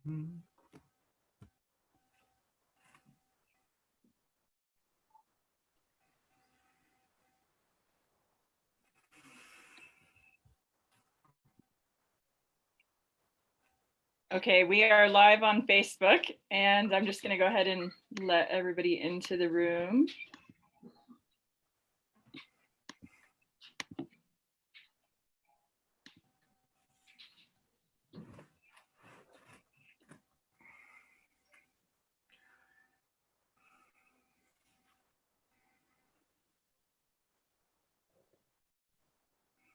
Mhm. Okay, we are live on Facebook, and I'm just going to go ahead and let everybody into the room.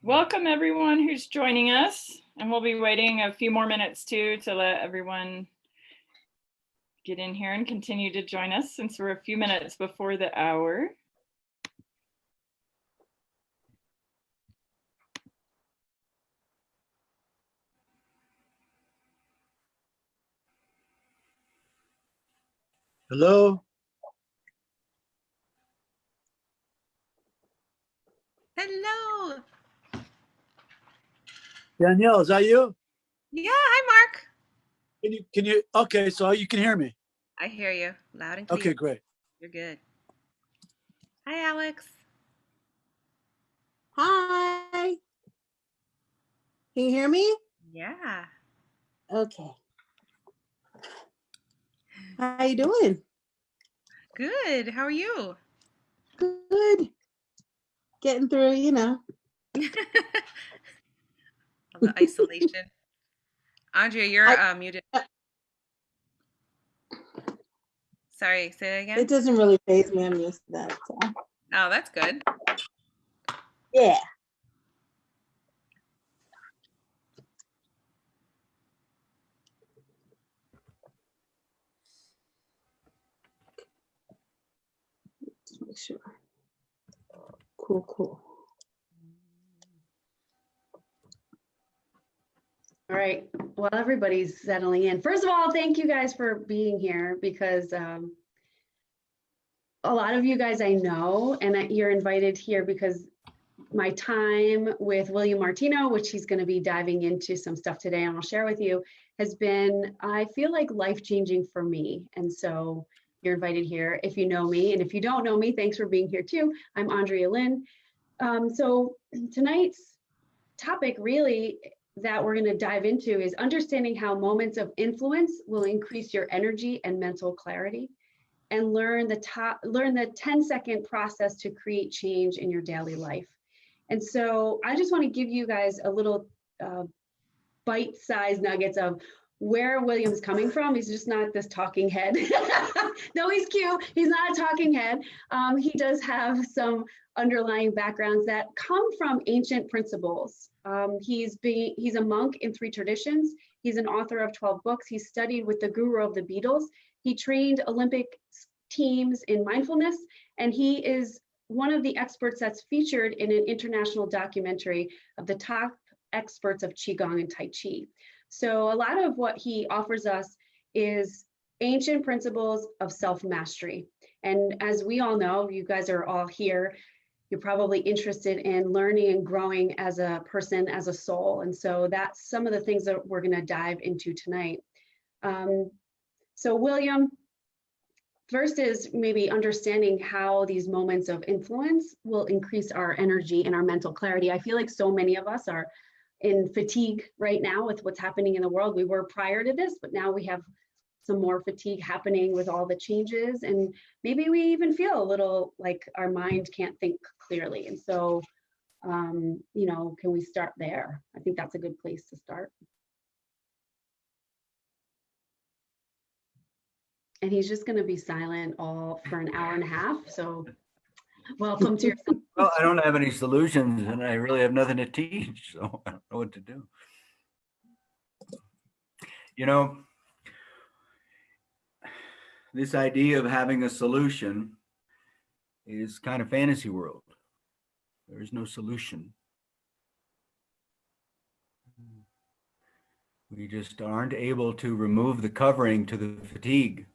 Welcome everyone who's joining us, and we'll be waiting a few more minutes too to let everyone get in here and continue to join us since we're a few minutes before the hour. Hello? Hello. Danielle, is that you? Yeah, hi, Mark. Can you, okay, so you can hear me. I hear you loud and clear. Okay, great. You're good. Hi, Alex. Hi. Can you hear me? Yeah. Okay. How you doing? Good. How are you? Good. Getting through, you know. All the isolation. Andrea, you're muted. Sorry, say that again. It doesn't really faze me. I'm used to that. So. Oh, that's good. Yeah. Just make sure. Cool, cool. All right, well, everybody's settling in. First of all, thank you guys for being here because a lot of you guys I know, and you're invited here because my time with William Martino, which he's going to be diving into some stuff today and I'll share with you, has been, I feel like, life-changing for me. And so you're invited here if you know me. And if you don't know me, thanks for being here too. I'm Andrea Lynn. So tonight's topic really that we're going to dive into is understanding how moments of influence will increase your energy and mental clarity, and learn the 10-second process to create change in your daily life. And so I just want to give you guys a little bite-sized nuggets of where William's coming from. He's just not this talking head. No, he's cute. He's not a talking head. He does have some underlying backgrounds that come from ancient principles. He's a monk in 3 traditions. He's an author of 12 books. He studied with the guru of the Beatles. He trained Olympic teams in mindfulness, and he is one of the experts that's featured in an international documentary of the top experts of Qigong and Tai Chi. So a lot of what he offers us is ancient principles of self-mastery. And as we all know, you guys are all here, you're probably interested in learning and growing as a person, as a soul. And so that's some of the things that we're going to dive into tonight. So William, first is maybe understanding how these moments of influence will increase our energy and our mental clarity. I feel like so many of us are in fatigue right now with what's happening in the world. We were prior to this, but now we have some more fatigue happening with all the changes, and maybe we even feel a little like our mind can't think clearly. And so, you know, can we start there? I think that's a good place to start. And he's just going to be silent all for an hour and a half. So welcome to your. Well, I don't have any solutions and I really have nothing to teach, so I don't know what to do. You know, this idea of having a solution is kind of fantasy world. There is no solution. We just aren't able to remove the covering to the fatigue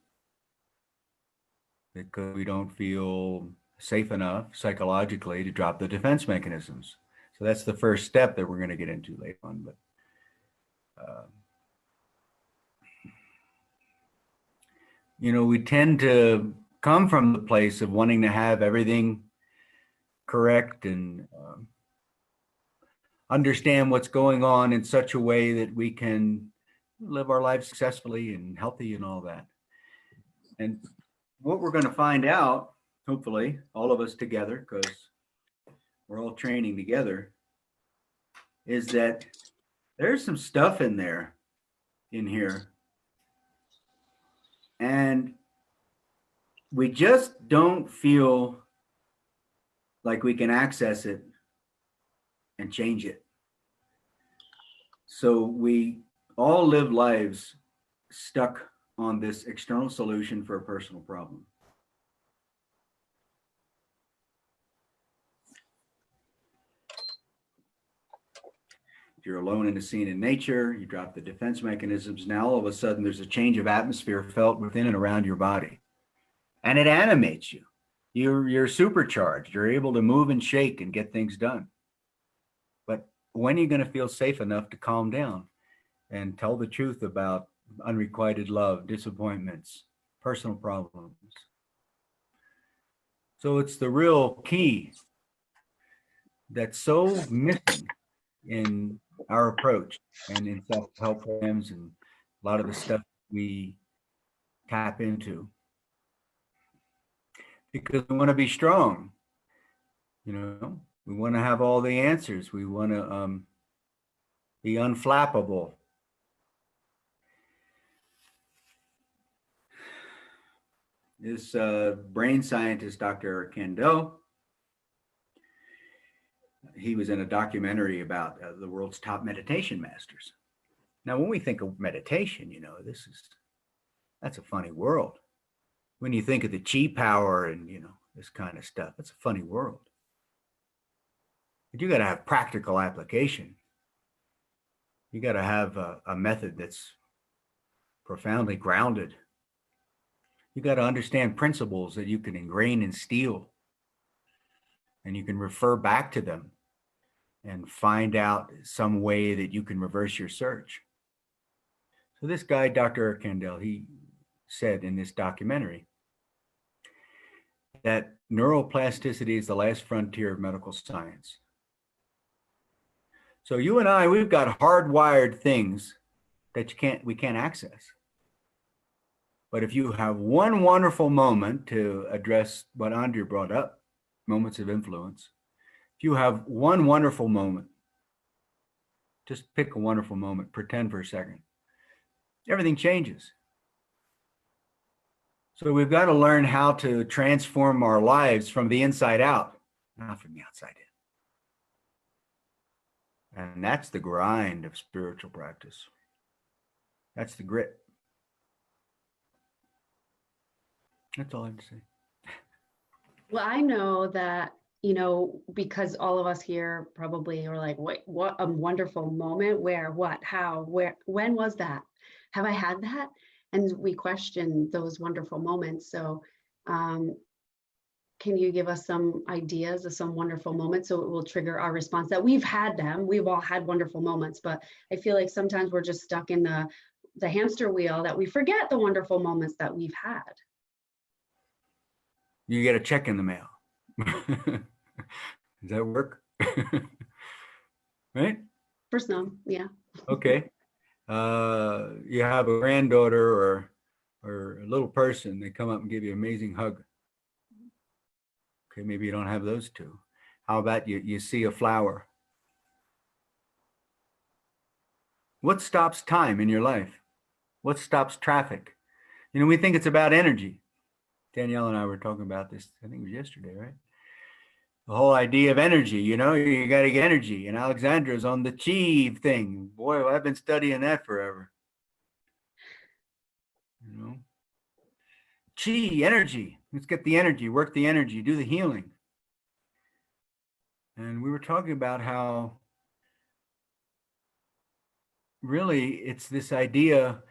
because we don't feel safe enough psychologically to drop the defense mechanisms. So that's the first step that we're going to get into later on. But we tend to come from the place of wanting to have everything correct and understand what's going on in such a way that we can live our lives successfully and healthy and all that. And what we're going to find out, hopefully, all of us together, because we're all training together, is that there's some stuff in here. And we just don't feel like we can access it and change it. So we all live lives stuck on this external solution for a personal problem. You're alone in a scene in nature, you drop the defense mechanisms. Now all of a sudden there's a change of atmosphere felt within and around your body. And it animates you. You're supercharged. You're able to move and shake and get things done. But when are you going to feel safe enough to calm down and tell the truth about unrequited love, disappointments, personal problems? So it's the real key that's so missing in our approach and in self-help programs and a lot of the stuff we tap into. Because we want to be strong, we want to have all the answers. We want to be unflappable. This brain scientist, Dr. Eric Kandel, he was in a documentary about the world's top meditation masters. Now, when we think of meditation, that's a funny world. When you think of the chi power and, this kind of stuff, it's a funny world. But you got to have practical application. You got to have a method that's profoundly grounded. You got to understand principles that you can ingrain in steel, and you can refer back to them and find out some way that you can reverse your search. So this guy, Dr. Eric Kandel, he said in this documentary that neuroplasticity is the last frontier of medical science. So you and I, we've got hardwired things that we can't access. But if you have one wonderful moment, to address what Andrea brought up, moments of influence, if you have one wonderful moment, just pick a wonderful moment, pretend for a second, everything changes. So we've got to learn how to transform our lives from the inside out, not from the outside in. And that's the grind of spiritual practice. That's the grit. That's all I have to say. Well, I know that, because all of us here probably are like, wait, what a wonderful moment. Where, what, how, where, when was that? Have I had that? And we question those wonderful moments. So can you give us some ideas of some wonderful moments so it will trigger our response that we've had them? We've all had wonderful moments, but I feel like sometimes we're just stuck in the hamster wheel that we forget the wonderful moments that we've had. You get a check in the mail. Does that work? Right? For some, yeah. Okay. You have a granddaughter or a little person, they come up and give you an amazing hug. Okay, maybe you don't have those two. How about you see a flower? What stops time in your life? What stops traffic? We think it's about energy. Danielle and I were talking about this, I think it was yesterday, right? The whole idea of energy, you got to get energy. And Alexandra's on the chi thing. Boy, I've been studying that forever. Chi, energy. Let's get the energy, work the energy, do the healing. And we were talking about how really it's this idea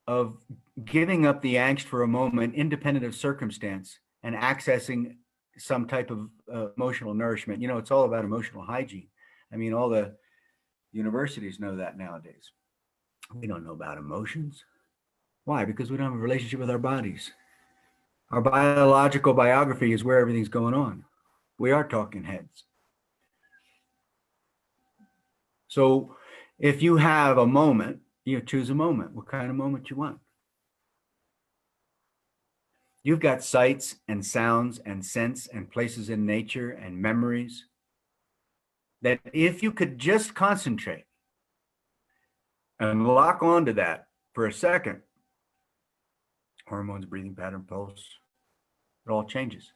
of giving up the angst for a moment, independent of circumstance, and accessing some type of emotional nourishment. It's all about emotional hygiene. I mean, all the universities know that nowadays. We don't know about emotions. Why? Because we don't have a relationship with our bodies. Our biological biography is where everything's going on. We are talking heads. So if you have a moment, you choose a moment. What kind of moment you want? You've got sights and sounds and scents and places in nature and memories that if you could just concentrate and lock onto that for a second, hormones, breathing pattern, pulse, it all changes.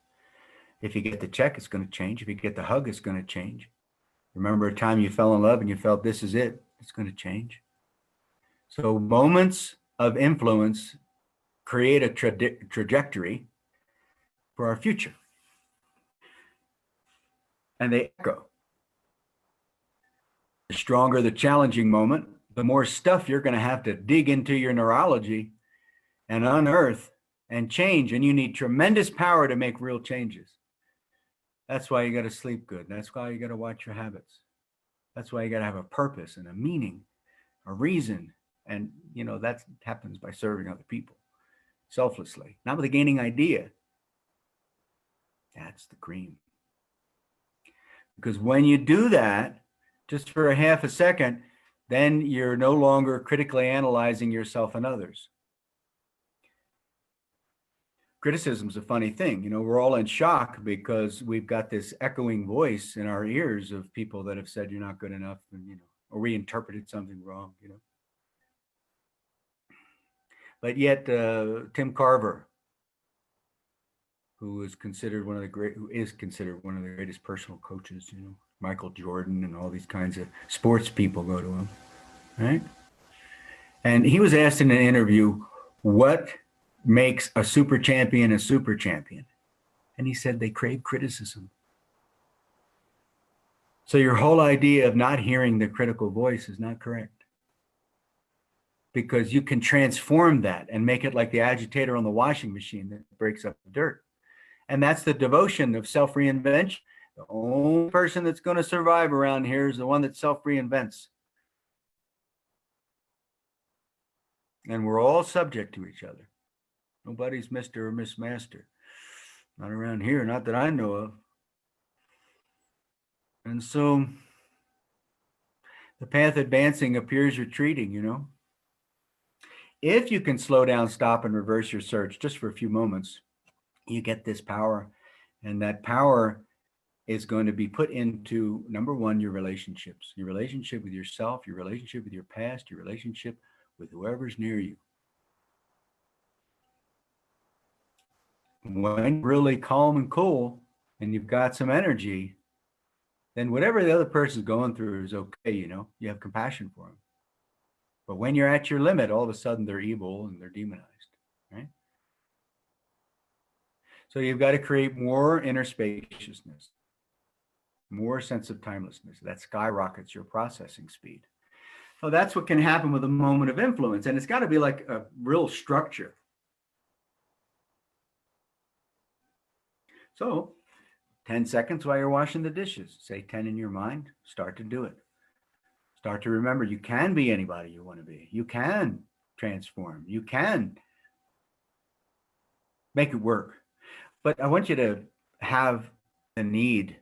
If you get the check, it's going to change. If you get the hug, it's going to change. Remember a time you fell in love and you felt this is it, it's going to change. So moments of influence create a trajectory for our future. And they echo. The stronger the challenging moment, the more stuff you're going to have to dig into your neurology and unearth and change. And you need tremendous power to make real changes. That's why you got to sleep good. That's why you got to watch your habits. That's why you got to have a purpose and a meaning, a reason. And, you know, that happens by serving other people selflessly, not with a gaining idea. That's the cream. Because when you do that, just for a half a second, then you're no longer critically analyzing yourself and others. Criticism's a funny thing. You know, we're all in shock because we've got this echoing voice in our ears of people that have said you're not good enough, and, you know, or we interpreted something wrong, you know. But yet, Tim Carver, who is considered one of the greatest personal coaches, you know, Michael Jordan and all these kinds of sports people go to him, right? And he was asked in an interview, what makes a super champion a super champion? And he said they crave criticism. So your whole idea of not hearing the critical voice is not correct. Because you can transform that and make it like the agitator on the washing machine that breaks up the dirt. And that's the devotion of self-reinvention. The only person that's going to survive around here is the one that self-reinvents. And we're all subject to each other. Nobody's Mr. or Miss Master. Not around here, not that I know of. And so the path advancing appears retreating, you know. If you can slow down, stop, and reverse your search just for a few moments, you get this power. And that power is going to be put into, number one, your relationships. Your relationship with yourself, your relationship with your past, your relationship with whoever's near you. When you're really calm and cool and you've got some energy, then whatever the other person's going through is okay, you know, you have compassion for them. But when you're at your limit, all of a sudden they're evil and they're demonized, right? So you've got to create more inner spaciousness, more sense of timelessness. That skyrockets your processing speed. So that's what can happen with a moment of influence. And it's got to be like a real structure. So 10 seconds while you're washing the dishes, say 10 in your mind, start to do it. Start to remember you can be anybody you want to be. You can transform. You can make it work. But I want you to have the need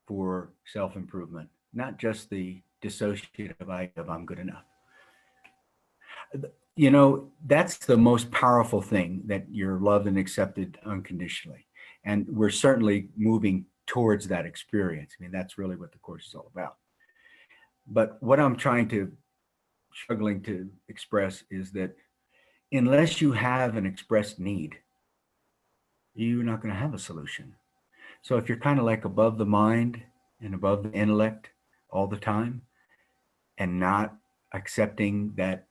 for self-improvement, not just the dissociative idea of I'm good enough. You know, that's the most powerful thing, that you're loved and accepted unconditionally. And we're certainly moving towards that experience. I mean, that's really what the course is all about. But what I'm struggling to express is that unless you have an expressed need, you're not going to have a solution. So if you're kind of like above the mind and above the intellect all the time and not accepting that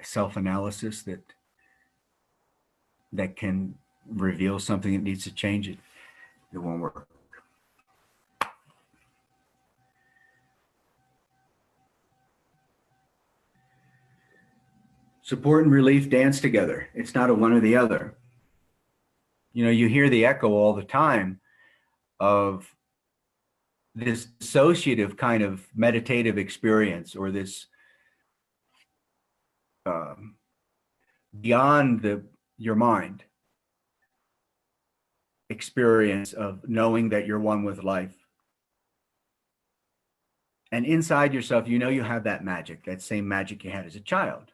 self-analysis that can reveal something that needs to change, it won't work. Support and relief dance together. It's not a one or the other. You know, you hear the echo all the time of this dissociative kind of meditative experience, or this beyond your mind experience of knowing that you're one with life. And inside yourself, you know you have that magic, that same magic you had as a child.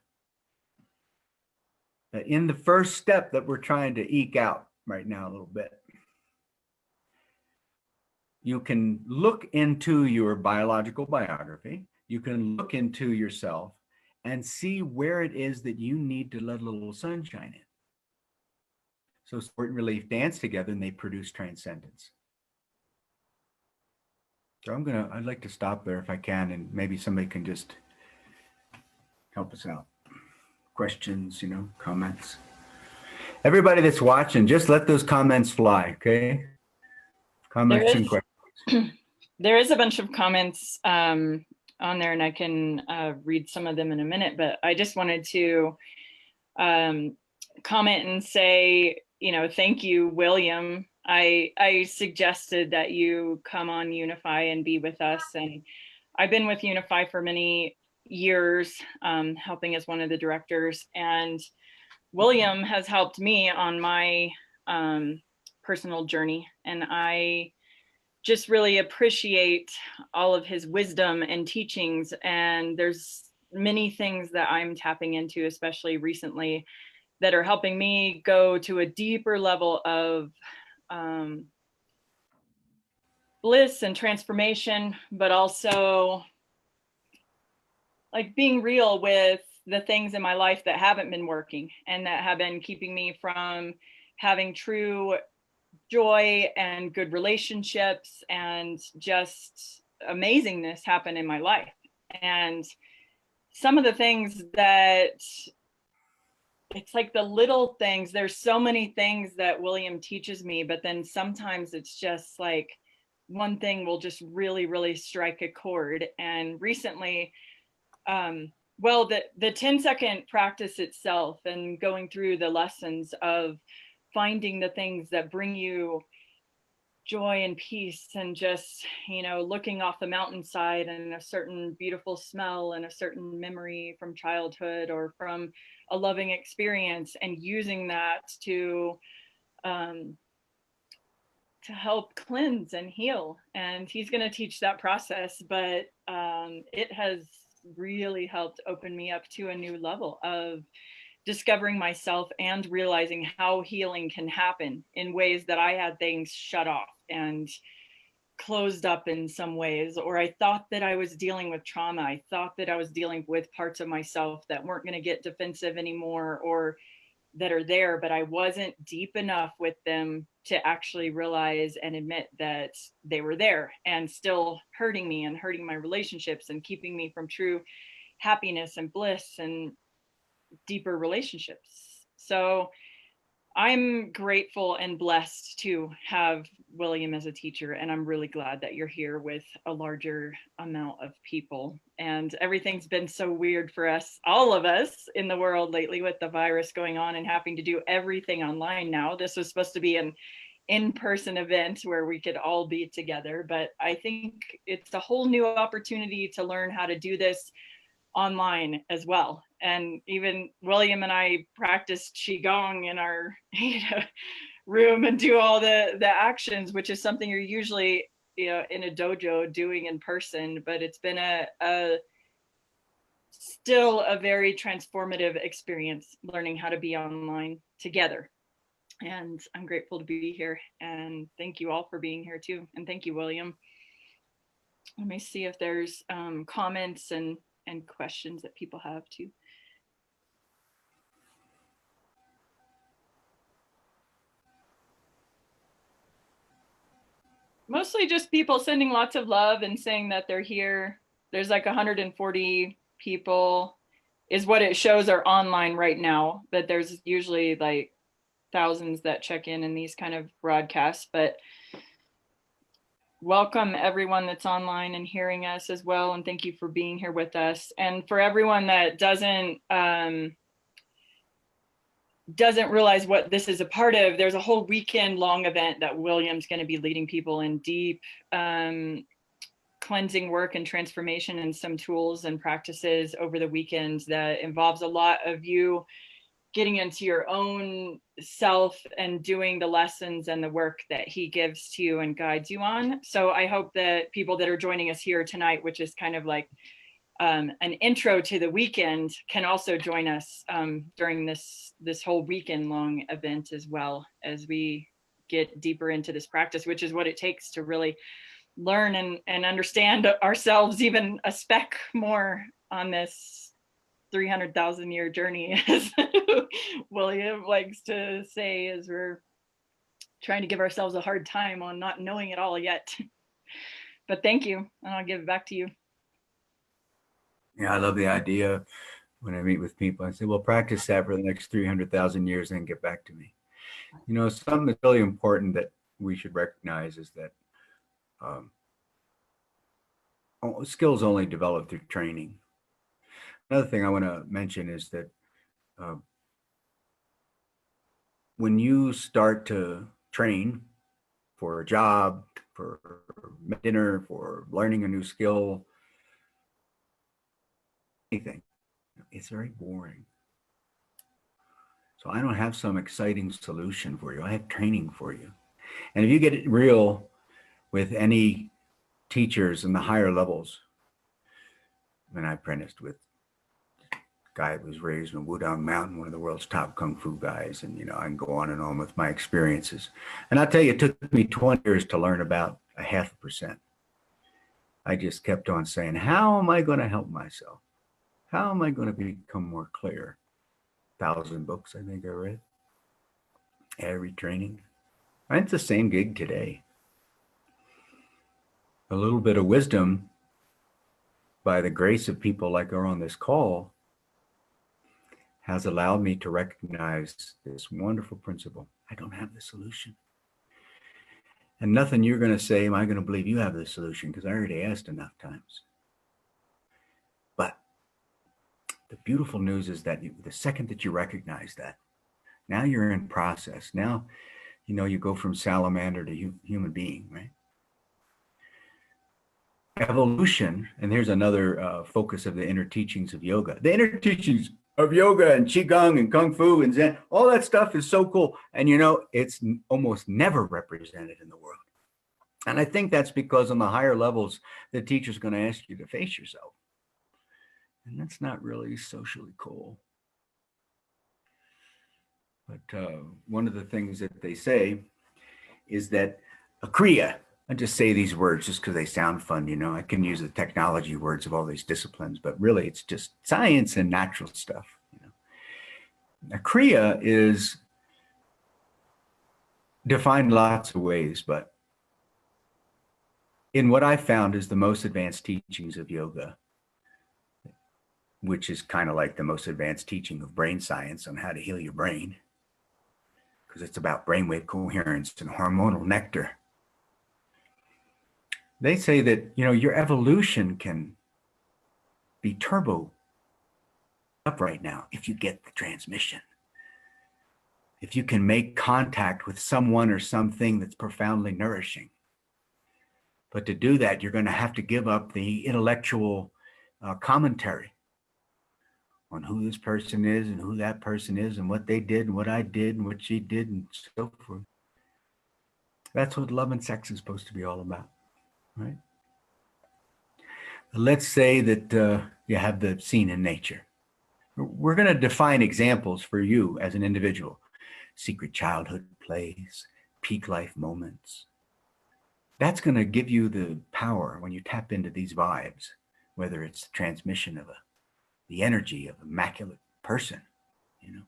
That in the first step that we're trying to eke out right now a little bit, you can look into your biological biography, you can look into yourself and see where it is that you need to let a little sunshine in. So sport and relief dance together and they produce transcendence. So I'd like to stop there if I can, and maybe somebody can just help us out. Questions, comments. Everybody that's watching, just let those comments fly, okay? Comments and questions. There is a bunch of comments on there, and I can read some of them in a minute, but I just wanted to comment and say, thank you, William. I suggested that you come on Unify and be with us. And I've been with Unify for many years, helping as one of the directors. And William has helped me on my personal journey. And I just really appreciate all of his wisdom and teachings. And there's many things that I'm tapping into, especially recently, that are helping me go to a deeper level of bliss and transformation, but also like being real with the things in my life that haven't been working and that have been keeping me from having true joy and good relationships and just amazingness happen in my life. And some of the things that it's like the little things, there's so many things that William teaches me, but then sometimes it's just like one thing will just really, really strike a chord. And recently, the 10-second practice itself and going through the lessons of finding the things that bring you joy and peace and just, looking off the mountainside and a certain beautiful smell and a certain memory from childhood or from a loving experience, and using that to help cleanse and heal. And he's going to teach that process, but it has really helped open me up to a new level of discovering myself and realizing how healing can happen in ways that I had things shut off and closed up in some ways, or I thought that I was dealing with trauma. I thought that I was dealing with parts of myself that weren't going to get defensive anymore or that are there, but I wasn't deep enough with them to actually realize and admit that they were there and still hurting me and hurting my relationships and keeping me from true happiness and bliss and deeper relationships. So I'm grateful and blessed to have William as a teacher, and I'm really glad that you're here with a larger amount of people. And everything's been so weird for us, all of us in the world lately, with the virus going on and having to do everything online now. This was supposed to be an in-person event where we could all be together, but I think it's a whole new opportunity to learn how to do this online as well. And even William and I practice Qigong in our room and do all the actions, which is something you're usually in a dojo doing in person, but it's been still a very transformative experience learning how to be online together. And I'm grateful to be here, and thank you all for being here too. And thank you, William. Let me see if there's comments and questions that people have too. Mostly just people sending lots of love and saying that they're here. There's like 140 people is what it shows are online right now, but there's usually like thousands that check in these kind of broadcasts. But welcome everyone that's online and hearing us as well, and thank you for being here with us. And for everyone that doesn't realize what this is a part of, there's a whole weekend long event that William's going to be leading people in deep cleansing work and transformation and some tools and practices over the weekend that involves a lot of you getting into your own self and doing the lessons and the work that he gives to you and guides you on. So I hope that people that are joining us here tonight, which is kind of like an intro to the weekend, can also join us during this whole weekend long event, as well as we get deeper into this practice, which is what it takes to really learn and understand ourselves even a speck more on this 300,000 year journey, as William likes to say, as we're trying to give ourselves a hard time on not knowing it all yet. But thank you, and I'll give it back to you. Yeah, I love the idea. When I meet with people, I say, well, practice that for the next 300,000 years and get back to me. You know, something that's really important that we should recognize is that skills only develop through training. Another thing I want to mention is that when you start to train for a job, for dinner, for learning a new skill, anything, it's very boring. So I don't have some exciting solution for you. I have training for you. And if you get it real with any teachers in the higher levels, and I apprenticed with a guy that was raised in Wudang Mountain, one of the world's top Kung Fu guys. And, you know, I can go on and on with my experiences. And I'll tell you, it took me 20 years to learn about 0.5%. I just kept on saying, how am I going to help myself? How am I going to become more clear? 1,000 books, I think I read. Every training. And it's the same gig today. A little bit of wisdom, by the grace of people like are on this call, has allowed me to recognize this wonderful principle. I don't have the solution. And nothing you're going to say, am I going to believe you have the solution? Because I already asked enough times. But the beautiful news is that the second that you recognize that, now you're in process. Now, you know, you go from salamander to human being, right? Evolution, and here's another focus of the inner teachings of yoga. The inner teachings of yoga and Qigong and Kung Fu and Zen, all that stuff is so cool. And you know, it's almost never represented in the world. And I think that's because on the higher levels, the teacher's going to ask you to face yourself. And that's not really socially cool. But one of the things that they say is that a Kriya, I just say these words just because they sound fun, you know. I can use the technology words of all these disciplines, but really it's just science and natural stuff. You know, a Kriya is defined lots of ways, but in what I found is the most advanced teachings of yoga, which is kind of like the most advanced teaching of brain science on how to heal your brain, because it's about brainwave coherence and hormonal nectar. They say that, you know, your evolution can be turbo up right now if you get the transmission. If you can make contact with someone or something that's profoundly nourishing. But to do that, you're going to have to give up the intellectual commentary on who this person is and who that person is and what they did and what I did and what she did and so forth. That's what love and sex is supposed to be all about. Right? Let's say that you have the scene in nature. We're going to define examples for you as an individual. Secret childhood plays, peak life moments. That's going to give you the power when you tap into these vibes, whether it's the transmission of the energy of an immaculate person. You know,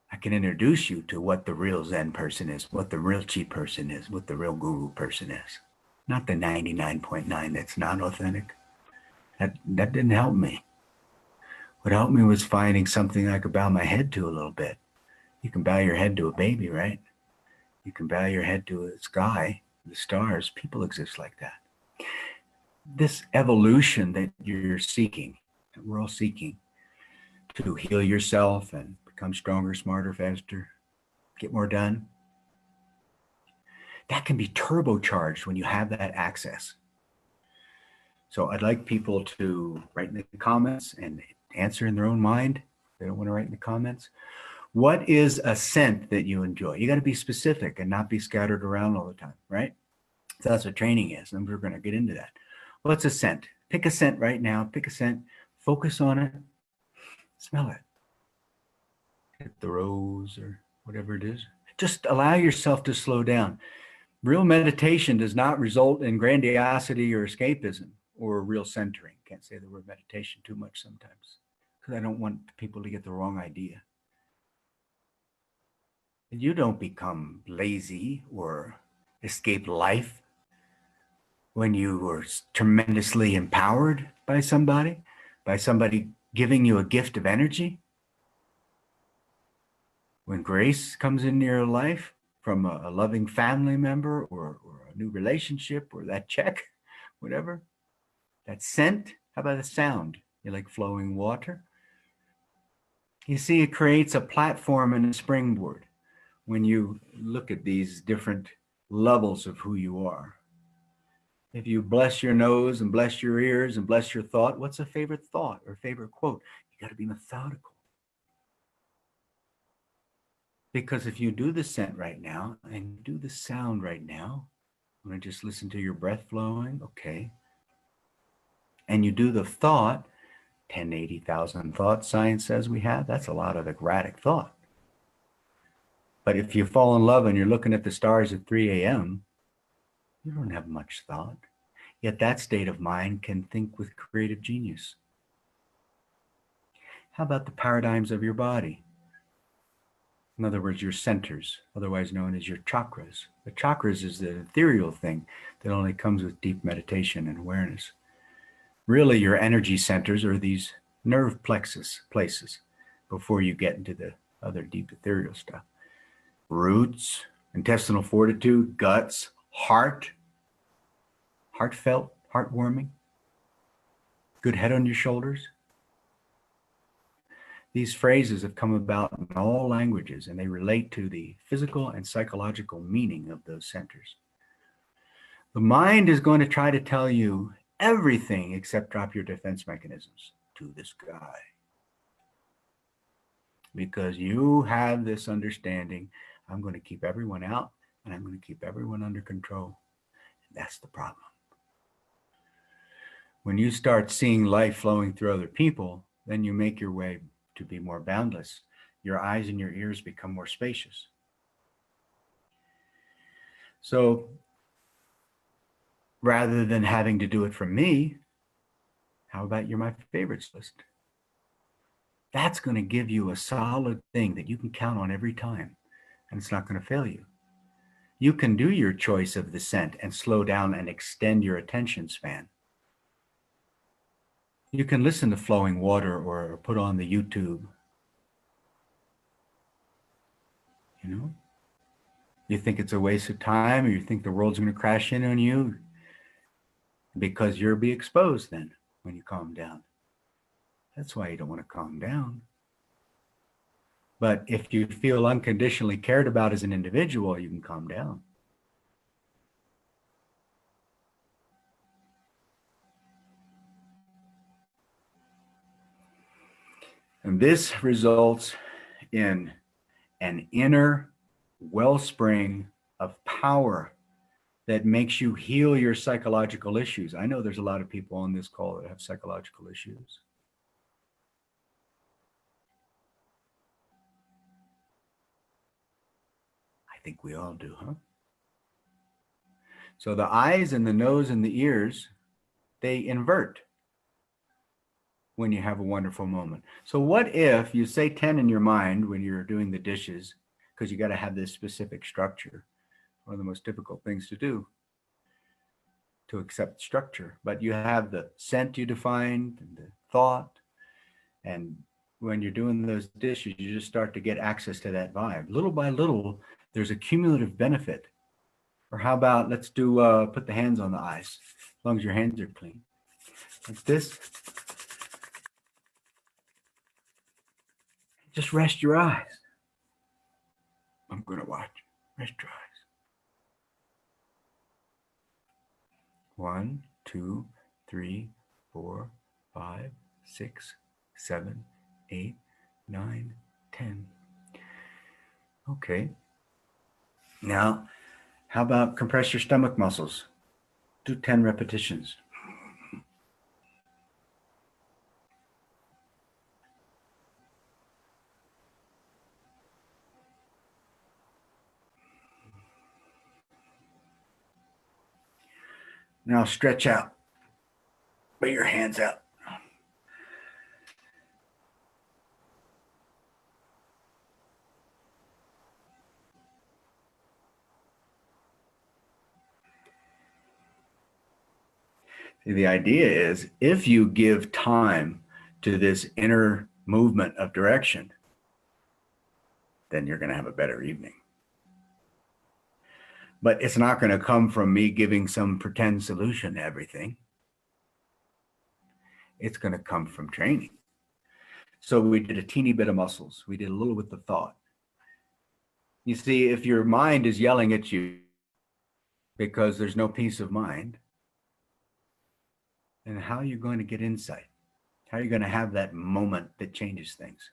I can introduce you to what the real Zen person is, what the real Chi person is, what the real Guru person is. Not the 99.9 that's not authentic. That didn't help me. What helped me was finding something I could bow my head to a little bit. You can bow your head to a baby, right? You can bow your head to a sky, the stars. People exist like that. This evolution that you're seeking, that we're all seeking, to heal yourself and become stronger, smarter, faster, get more done, that can be turbocharged when you have that access. So I'd like people to write in the comments and answer in their own mind. They don't want to write in the comments. What is a scent that you enjoy? You got to be specific and not be scattered around all the time, right? So that's what training is, and we're going to get into that. What's a scent? Pick a scent right now. Pick a scent. Focus on it. Smell it. Hit the rose or whatever it is. Just allow yourself to slow down. Real meditation does not result in grandiosity or escapism or real centering. Can't say the word meditation too much sometimes because I don't want people to get the wrong idea. You don't become lazy or escape life when you were tremendously empowered by somebody giving you a gift of energy. When grace comes into your life from a loving family member or a new relationship or that check, whatever, that scent, how about the sound? You like flowing water? You see, it creates a platform and a springboard when you look at these different levels of who you are. If you bless your nose and bless your ears and bless your thought, what's a favorite thought or favorite quote? You got to be methodical. Because if you do the scent right now and do the sound right now, I'm going to just listen to your breath flowing, okay. And you do the thought, 1080,000 thoughts science says we have, that's a lot of erratic thought. But if you fall in love and you're looking at the stars at 3 a.m., you don't have much thought. Yet that state of mind can think with creative genius. How about the paradigms of your body? In other words, your centers, otherwise known as your chakras. The chakras is the ethereal thing that only comes with deep meditation and awareness. Really, your energy centers are these nerve plexus places before you get into the other deep ethereal stuff. Roots, intestinal fortitude, guts, heart, heartfelt, heartwarming, good head on your shoulders. These phrases have come about in all languages, and they relate to the physical and psychological meaning of those centers. The mind is going to try to tell you everything except drop your defense mechanisms to the sky. Because you have this understanding, I'm going to keep everyone out and I'm going to keep everyone under control. And that's the problem. When you start seeing life flowing through other people, then you make your way to be more boundless. Your eyes and your ears become more spacious. So rather than having to do it from me, how about you're my favorites list? That's going to give you a solid thing that you can count on every time, and it's not going to fail you. You can do your choice of the scent and slow down and extend your attention span. You can listen to flowing water or put on the YouTube. You know, you think it's a waste of time, or you think the world's going to crash in on you, because you'll be exposed then when you calm down. That's why you don't want to calm down. But if you feel unconditionally cared about as an individual, you can calm down. And this results in an inner wellspring of power that makes you heal your psychological issues. I know there's a lot of people on this call that have psychological issues. I think we all do, huh? So the eyes and the nose and the ears, they invert when you have a wonderful moment. So what if you say 10 in your mind when you're doing the dishes, because you got to have this specific structure. One of the most difficult things to do, to accept structure. But you have the scent you defined, and the thought, and when you're doing those dishes, you just start to get access to that vibe. Little by little, there's a cumulative benefit. Or how about, let's do, put the hands on the eyes, as long as your hands are clean. Like this. Just rest your eyes. I'm going to watch. Rest your eyes. 1, 2, 3, 4, 5, 6, 7, 8, 9, 10. Okay. Now, how about compress your stomach muscles? Do 10 repetitions. Now stretch out. Put your hands out. See, the idea is if you give time to this inner movement of direction, then you're going to have a better evening. But it's not going to come from me giving some pretend solution to everything. It's going to come from training. So we did a teeny bit of muscles. We did a little with the thought. You see, if your mind is yelling at you because there's no peace of mind, then how are you going to get insight? How are you going to have that moment that changes things?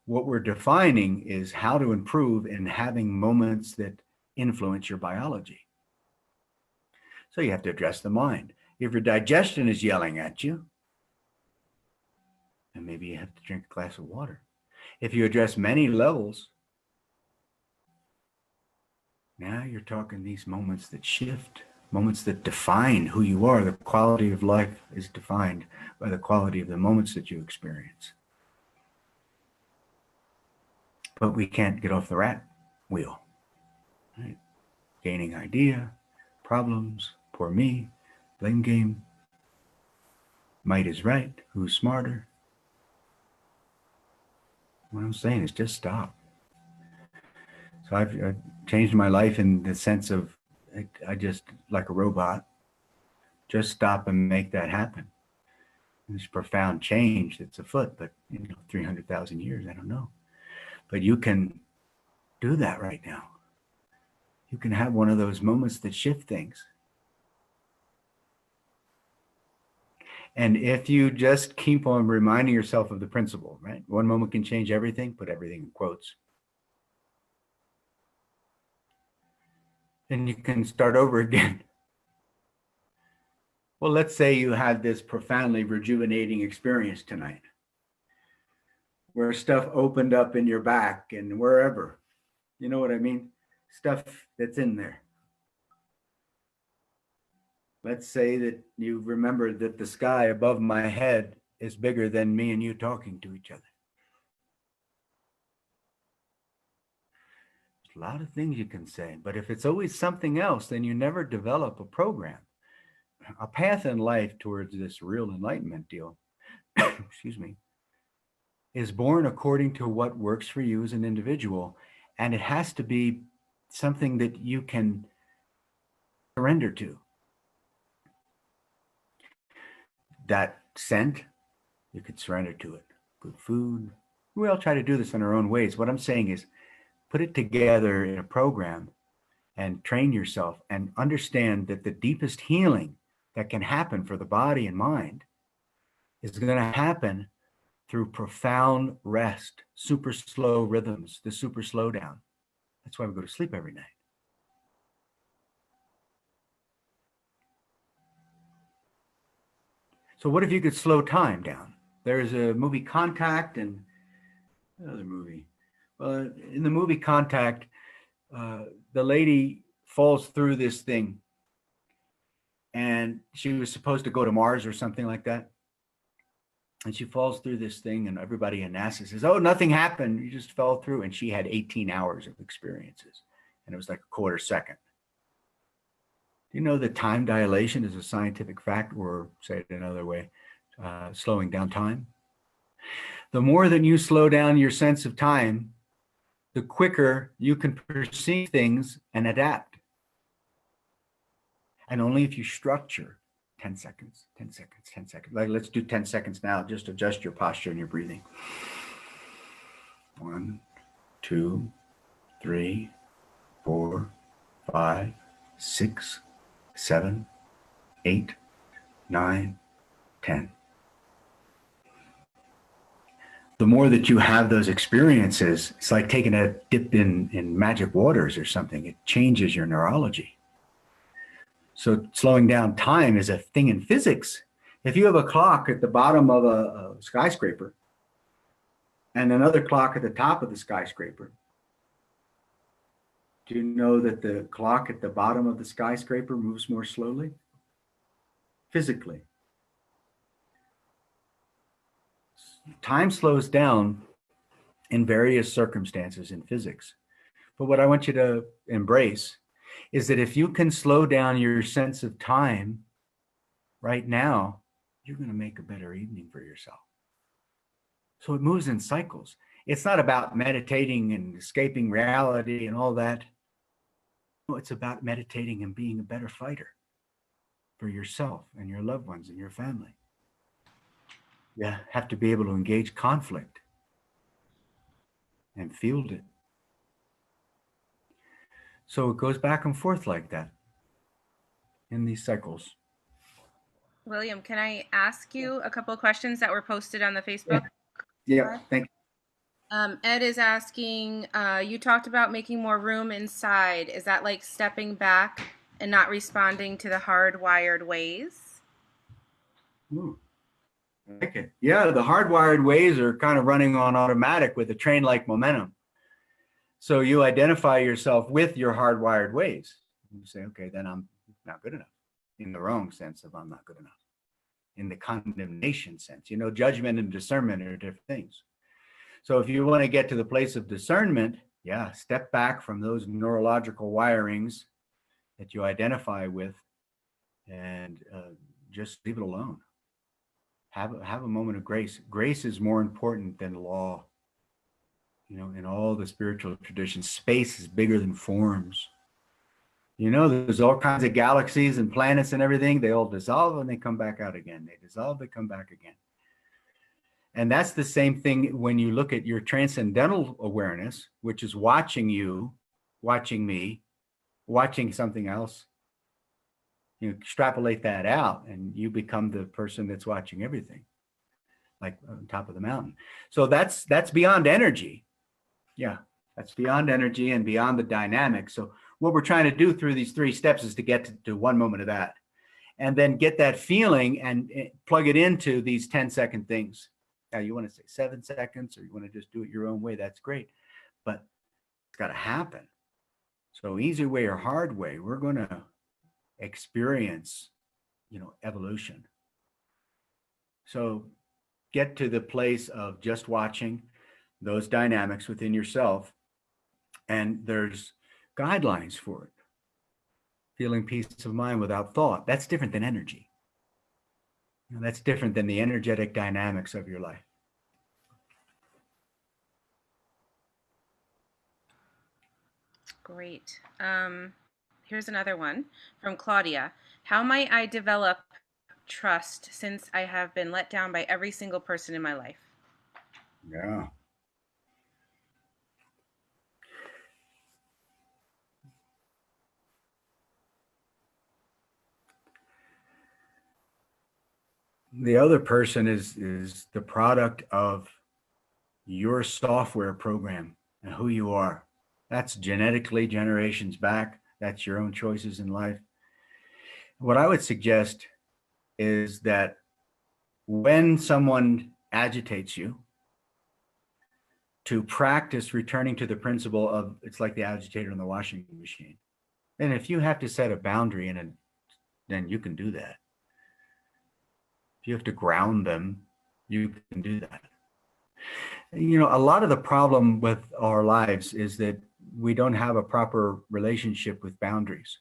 What we're defining is how to improve in having moments that influence your biology. So you have to address the mind. If your digestion is yelling at you, then maybe you have to drink a glass of water. If you address many levels, now you're talking these moments that shift, moments that define who you are. The quality of life is defined by the quality of the moments that you experience. But we can't get off the rat wheel. Right? Gaining idea, problems, poor me, blame game, might is right, who's smarter. What I'm saying is just stop. So I've changed my life in the sense of I just, like a robot, just stop and make that happen. This profound change that's afoot, but 300,000 years, I don't know. But you can do that right now. You can have one of those moments that shift things. And if you just keep on reminding yourself of the principle, right? One moment can change everything, put everything in quotes. Then you can start over again. Well, let's say you had this profoundly rejuvenating experience tonight, where stuff opened up in your back and wherever. You know what I mean? Stuff that's in there. Let's say that you remembered that the sky above my head is bigger than me and you talking to each other. There's a lot of things you can say, but if it's always something else, then you never develop a program. A path in life towards this real enlightenment deal, excuse me, is born according to what works for you as an individual. And it has to be something that you can surrender to. That scent, you could surrender to it. Good food. We all try to do this in our own ways. What I'm saying is put it together in a program and train yourself and understand that the deepest healing that can happen for the body and mind is going to happen through profound rest, super slow rhythms, the super slow down. That's why we go to sleep every night. So what if you could slow time down? There's a movie Contact and another movie. Well, in the movie Contact, the lady falls through this thing and she was supposed to go to Mars or something like that. And she falls through this thing and everybody in NASA says, oh, nothing happened. You just fell through. And she had 18 hours of experiences and it was like a quarter second. Do you know that time dilation is a scientific fact, or say it another way, slowing down time? The more that you slow down your sense of time, the quicker you can perceive things and adapt. And only if you structure 10 seconds, 10 seconds, 10 seconds. Like let's do 10 seconds now, just adjust your posture and your breathing. 1, 2, 3, 4, 5, 6, 7, 8, 9, 10. the more that you have those experiences, it's like taking a dip in magic waters or something. It changes your neurology. So slowing down time is a thing in physics. If you have a clock at the bottom of a skyscraper and another clock at the top of the skyscraper, do you know that the clock at the bottom of the skyscraper moves more slowly? Physically. Time slows down in various circumstances in physics. But what I want you to embrace is that if you can slow down your sense of time right now, you're going to make a better evening for yourself. So it moves in cycles. It's not about meditating and escaping reality and all that. No, it's about meditating and being a better fighter for yourself and your loved ones and your family. You have to be able to engage conflict and field it. So it goes back and forth like that in these cycles. William, can I ask you a couple of questions that were posted on the Facebook? Yeah, thank you. Ed is asking, you talked about making more room inside. Is that like stepping back and not responding to the hardwired ways? Ooh, I like it. Yeah, the hardwired ways are kind of running on automatic with a train-like momentum. So you identify yourself with your hardwired ways. You say, okay, then I'm not good enough. In the wrong sense of I'm not good enough. In the condemnation sense, judgment and discernment are different things. So if you want to get to the place of discernment, yeah, step back from those neurological wirings that you identify with and just leave it alone. Have a moment of grace. Grace is more important than law. In all the spiritual traditions, space is bigger than forms. There's all kinds of galaxies and planets and everything. They all dissolve and they come back out again. They dissolve, they come back again. And that's the same thing when you look at your transcendental awareness, which is watching you, watching me, watching something else. You extrapolate that out and you become the person that's watching everything, like on top of the mountain. So that's beyond energy. Yeah, that's beyond energy and beyond the dynamic. So what we're trying to do through these 3 steps is to get to one moment of that and then get that feeling and plug it into these 10-second things. Now you want to say 7 seconds or you want to just do it your own way, that's great, but it's got to happen. So easy way or hard way, we're going to experience, evolution. So get to the place of just watching those dynamics within yourself, and there's guidelines for it. Feeling peace of mind without thought. That's different than energy. That's different than the energetic dynamics of your life. Great. Here's another one from Claudia. How might I develop trust since I have been let down by every single person in my life? Yeah. The other person is the product of your software program and who you are. That's genetically generations back. That's your own choices in life. What I would suggest is that when someone agitates you, to practice returning to the principle of it's like the agitator in the washing machine. And if you have to set a boundary in it, then you can do that. If you have to ground them, you can do that. A lot of the problem with our lives is that we don't have a proper relationship with boundaries.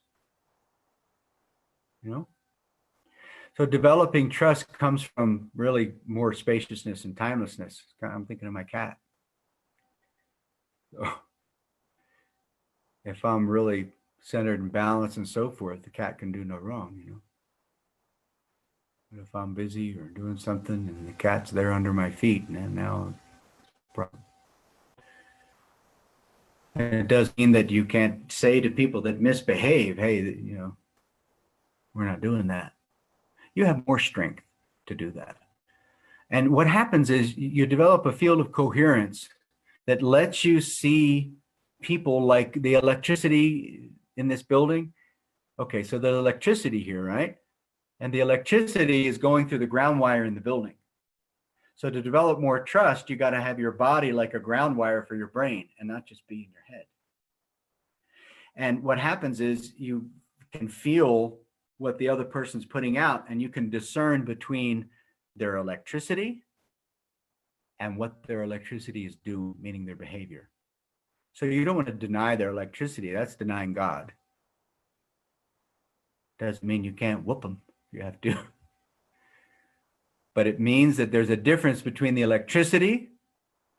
So developing trust comes from really more spaciousness and timelessness. I'm thinking of my cat. If I'm really centered and balanced and so forth, the cat can do no wrong, But if I'm busy or doing something and the cat's there under my feet, and now problem. And it does mean that you can't say to people that misbehave, hey, we're not doing that. You have more strength to do that. And what happens is you develop a field of coherence that lets you see people like the electricity in this building. Okay, so the electricity here, right? And the electricity is going through the ground wire in the building. So to develop more trust, you got to have your body like a ground wire for your brain and not just be in your head. And what happens is you can feel what the other person's putting out, and you can discern between their electricity and what their electricity is doing, meaning their behavior. So you don't want to deny their electricity. That's denying God. Doesn't mean you can't whoop them. You have to. But it means that there's a difference between the electricity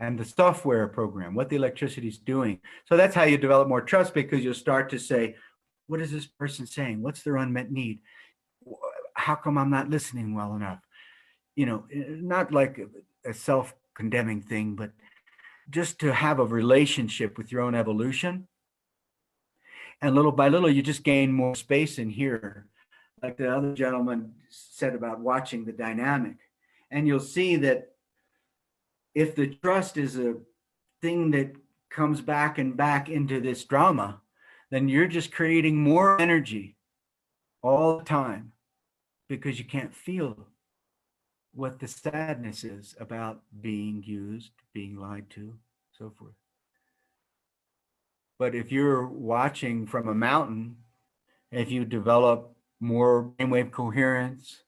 and the software program, what the electricity is doing. So that's how you develop more trust, because you'll start to say, what is this person saying? What's their unmet need? How come I'm not listening well enough? You know, not like a self-condemning thing, but just to have a relationship with your own evolution. And little by little, you just gain more space in here. Like the other gentleman said about watching the dynamic. And you'll see that if the trust is a thing that comes back and back into this drama, then you're just creating more energy all the time, because you can't feel what the sadness is about being used, being lied to, so forth. But if you're watching from a mountain, if you develop more brainwave coherence,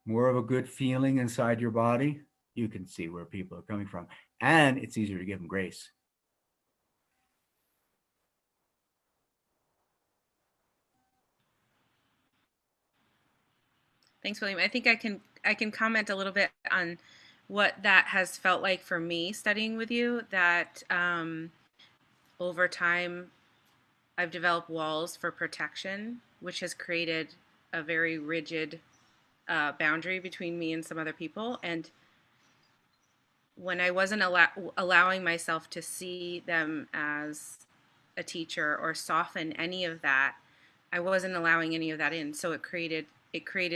more of a good feeling inside your body, you can see where people are coming from. And it's easier to give them grace. Thanks, William. I think I can comment a little bit on what that has felt like for me studying with you. That over time, I've developed walls for protection, which has created a very rigid boundary between me and some other people. And when I wasn't allowing myself to see them as a teacher or soften any of that, I wasn't allowing any of that in. So it created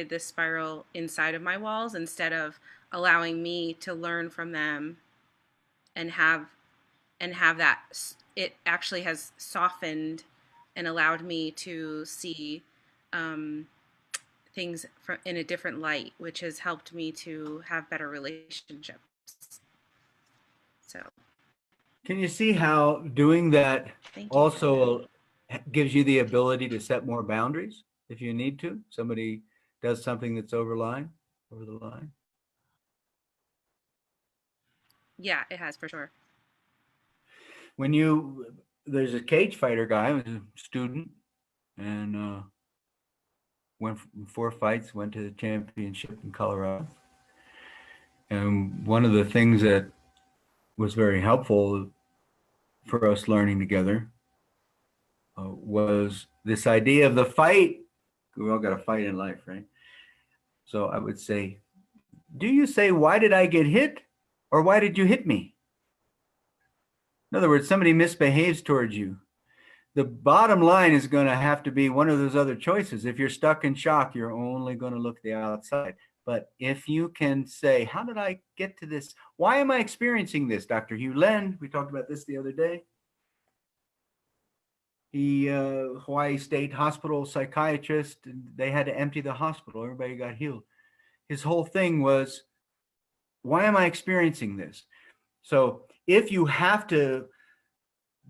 this spiral inside of my walls, instead of allowing me to learn from them and have that. It actually has softened and allowed me to see things in a different light, which has helped me to have better relationships. So, can you see how doing that thank you. Also gives you the ability to set more boundaries if you need to? Somebody does something that's over the line. Yeah, it has, for sure. There's a cage fighter guy who was a student, and went 4 fights, went to the championship in Colorado. And one of the things that was very helpful for us learning together was this idea of the fight. We all got a fight in life, right? So I would say, do you say, why did I get hit? Or why did you hit me? In other words, somebody misbehaves towards you. The bottom line is going to have to be one of those other choices. If you're stuck in shock, you're only going to look the outside. But if you can say, how did I get to this? Why am I experiencing this? Dr. Hugh Len, we talked about this the other day. He, Hawaii State Hospital psychiatrist, they had to empty the hospital. Everybody got healed. His whole thing was, why am I experiencing this? So if you have to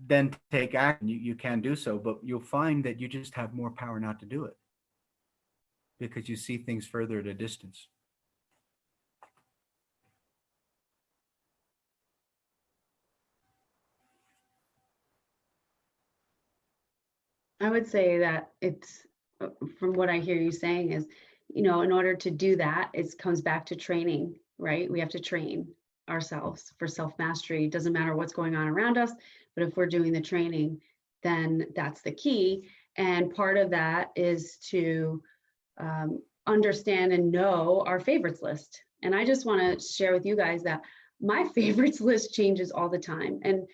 then take action, you can do so, but you'll find that you just have more power not to do it, because you see things further at a distance. I would say that it's, from what I hear you saying is, in order to do that, it comes back to training, right? We have to train ourselves for self-mastery. It doesn't matter what's going on around us, but if we're doing the training, then that's the key. And part of that is to understand and know our favorites list. And I just want to share with you guys that my favorites list changes all the time. And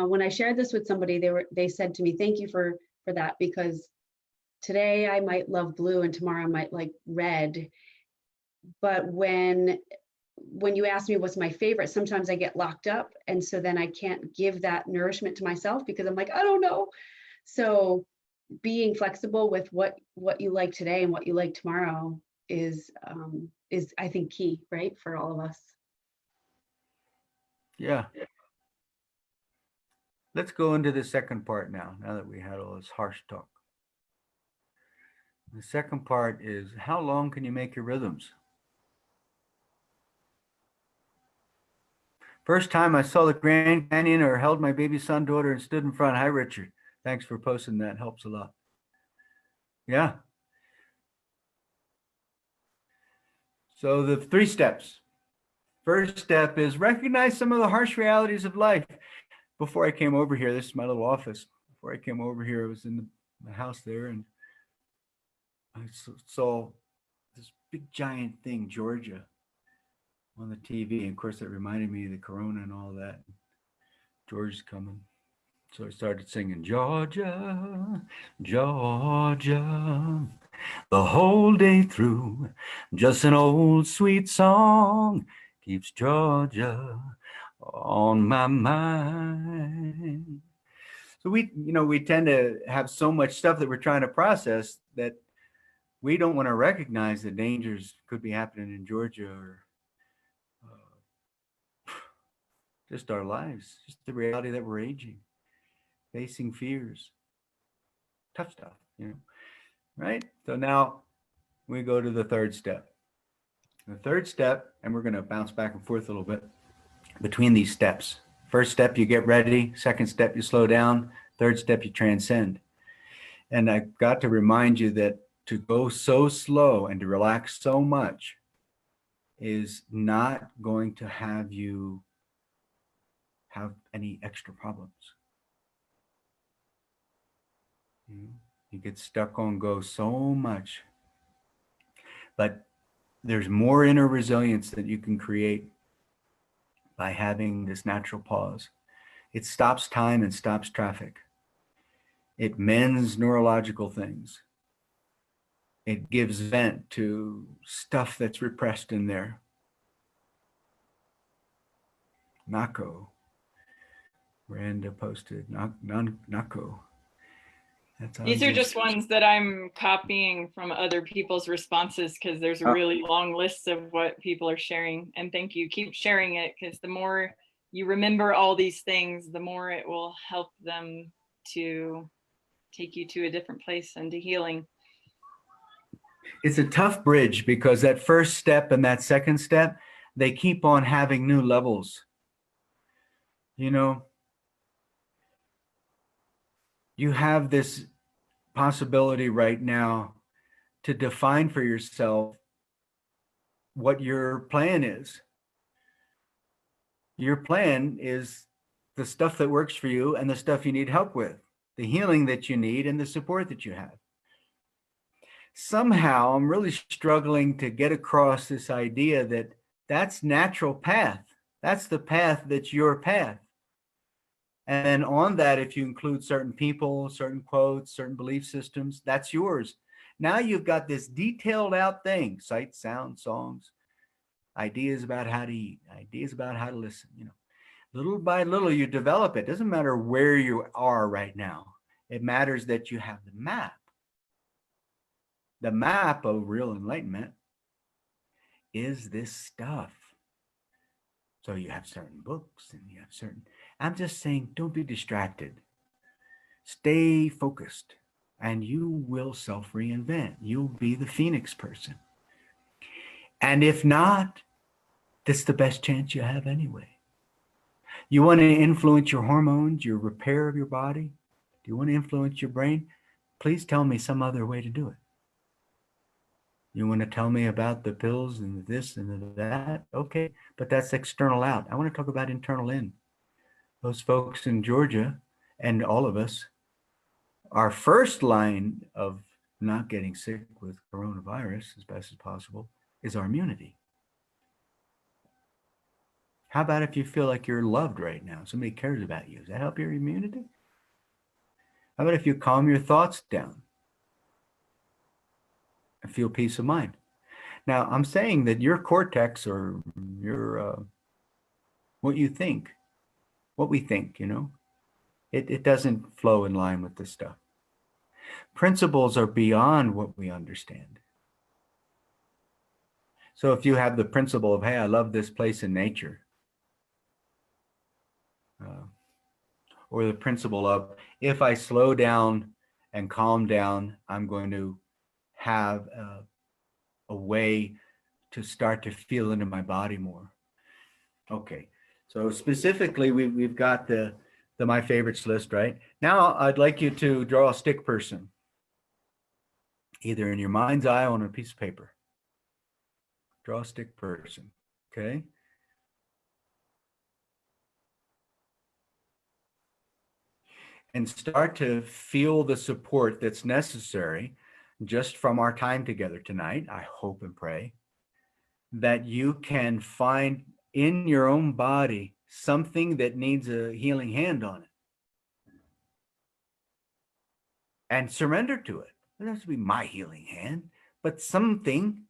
when I shared this with somebody, they said to me, thank you for that, because today I might love blue and tomorrow I might like red. But when when you ask me what's my favorite, sometimes I get locked up. And so then I can't give that nourishment to myself because I'm like, I don't know. So being flexible with what you like today and what you like tomorrow is I think key, right, for all of us. Yeah. Let's go into the second part now that we had all this harsh talk. The second part is, how long can you make your rhythms? First time I saw the Grand Canyon or held my baby son, daughter, and stood in front. Hi, Richard. Thanks for posting that. Helps a lot. Yeah. So the 3 steps. First step is recognize some of the harsh realities of life. Before I came over here, this is my little office. Before I came over here, I was in the house there, and I saw this big giant thing, Georgia, on the TV. And of course, that reminded me of the corona and all that. Georgia's coming. So I started singing, Georgia, Georgia, the whole day through. Just an old sweet song keeps Georgia on my mind. So we tend to have so much stuff that we're trying to process that we don't want to recognize the dangers could be happening in Georgia or just our lives, just the reality that we're aging, facing fears, tough stuff, right? So now we go to the third step. The third step, and we're going to bounce back and forth a little bit between these steps. First step, you get ready. Second step, you slow down. Third step, you transcend. And I've got to remind you that to go so slow and to relax so much is not going to have you have any extra problems. You get stuck on go so much, but there's more inner resilience that you can create by having this natural pause. It stops time and stops traffic. It mends neurological things. It gives vent to stuff that's repressed in there. Nako. Randa posted, Nako. These are just ones that I'm copying from other people's responses because there's a really long list of what people are sharing. And thank you. Keep sharing it because the more you remember all these things, the more it will help them to take you to a different place and to healing. It's a tough bridge because that first step and that second step, they keep on having new levels. You have this possibility right now to define for yourself what your plan is. Your plan is the stuff that works for you and the stuff you need help with, the healing that you need and the support that you have. Somehow I'm really struggling to get across this idea that that's natural path. That's the path that's your path. And then on that, if you include certain people, certain quotes, certain belief systems, that's yours. Now you've got this detailed out thing, sight, sound, songs, ideas about how to eat, ideas about how to listen. Little by little, you develop it. Doesn't matter where you are right now. It matters that you have the map. The map of real enlightenment is this stuff. So you have certain books and you have certain, I'm just saying, don't be distracted. Stay focused and you will self-reinvent. You'll be the Phoenix person. And if not, that's the best chance you have anyway. You want to influence your hormones, your repair of your body? Do you want to influence your brain? Please tell me some other way to do it. You want to tell me about the pills and this and that? Okay, but that's external out. I want to talk about internal in. Those folks in Georgia and all of us, our first line of not getting sick with coronavirus as best as possible is our immunity. How about if you feel like you're loved right now? Somebody cares about you. Does that help your immunity? How about if you calm your thoughts down and feel peace of mind? Now, I'm saying that your cortex or your what you think, what we think, it doesn't flow in line with this stuff. Principles are beyond what we understand. So if you have the principle of, hey, I love this place in nature, or the principle of, if I slow down and calm down, I'm going to have a way to start to feel into my body more. Okay, so specifically, we've got the my favorites list, right? Now, I'd like you to draw a stick person, either in your mind's eye or on a piece of paper. Draw a stick person, okay? And start to feel the support that's necessary just from our time together tonight. I hope and pray that you can find in your own body something that needs a healing hand on it and surrender to it. It doesn't have to be my healing hand, but something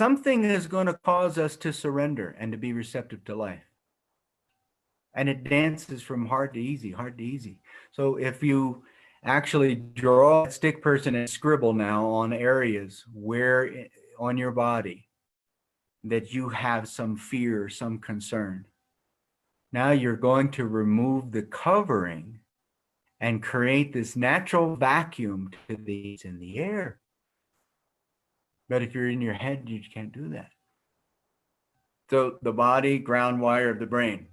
is going to cause us to surrender and to be receptive to life. And it dances from hard to easy, hard to easy. So if you actually draw a stick person and scribble now on areas where on your body that you have some fear, some concern, now you're going to remove the covering and create this natural vacuum to these in the air. But if you're in your head, you can't do that. So the body, ground wire of the brain.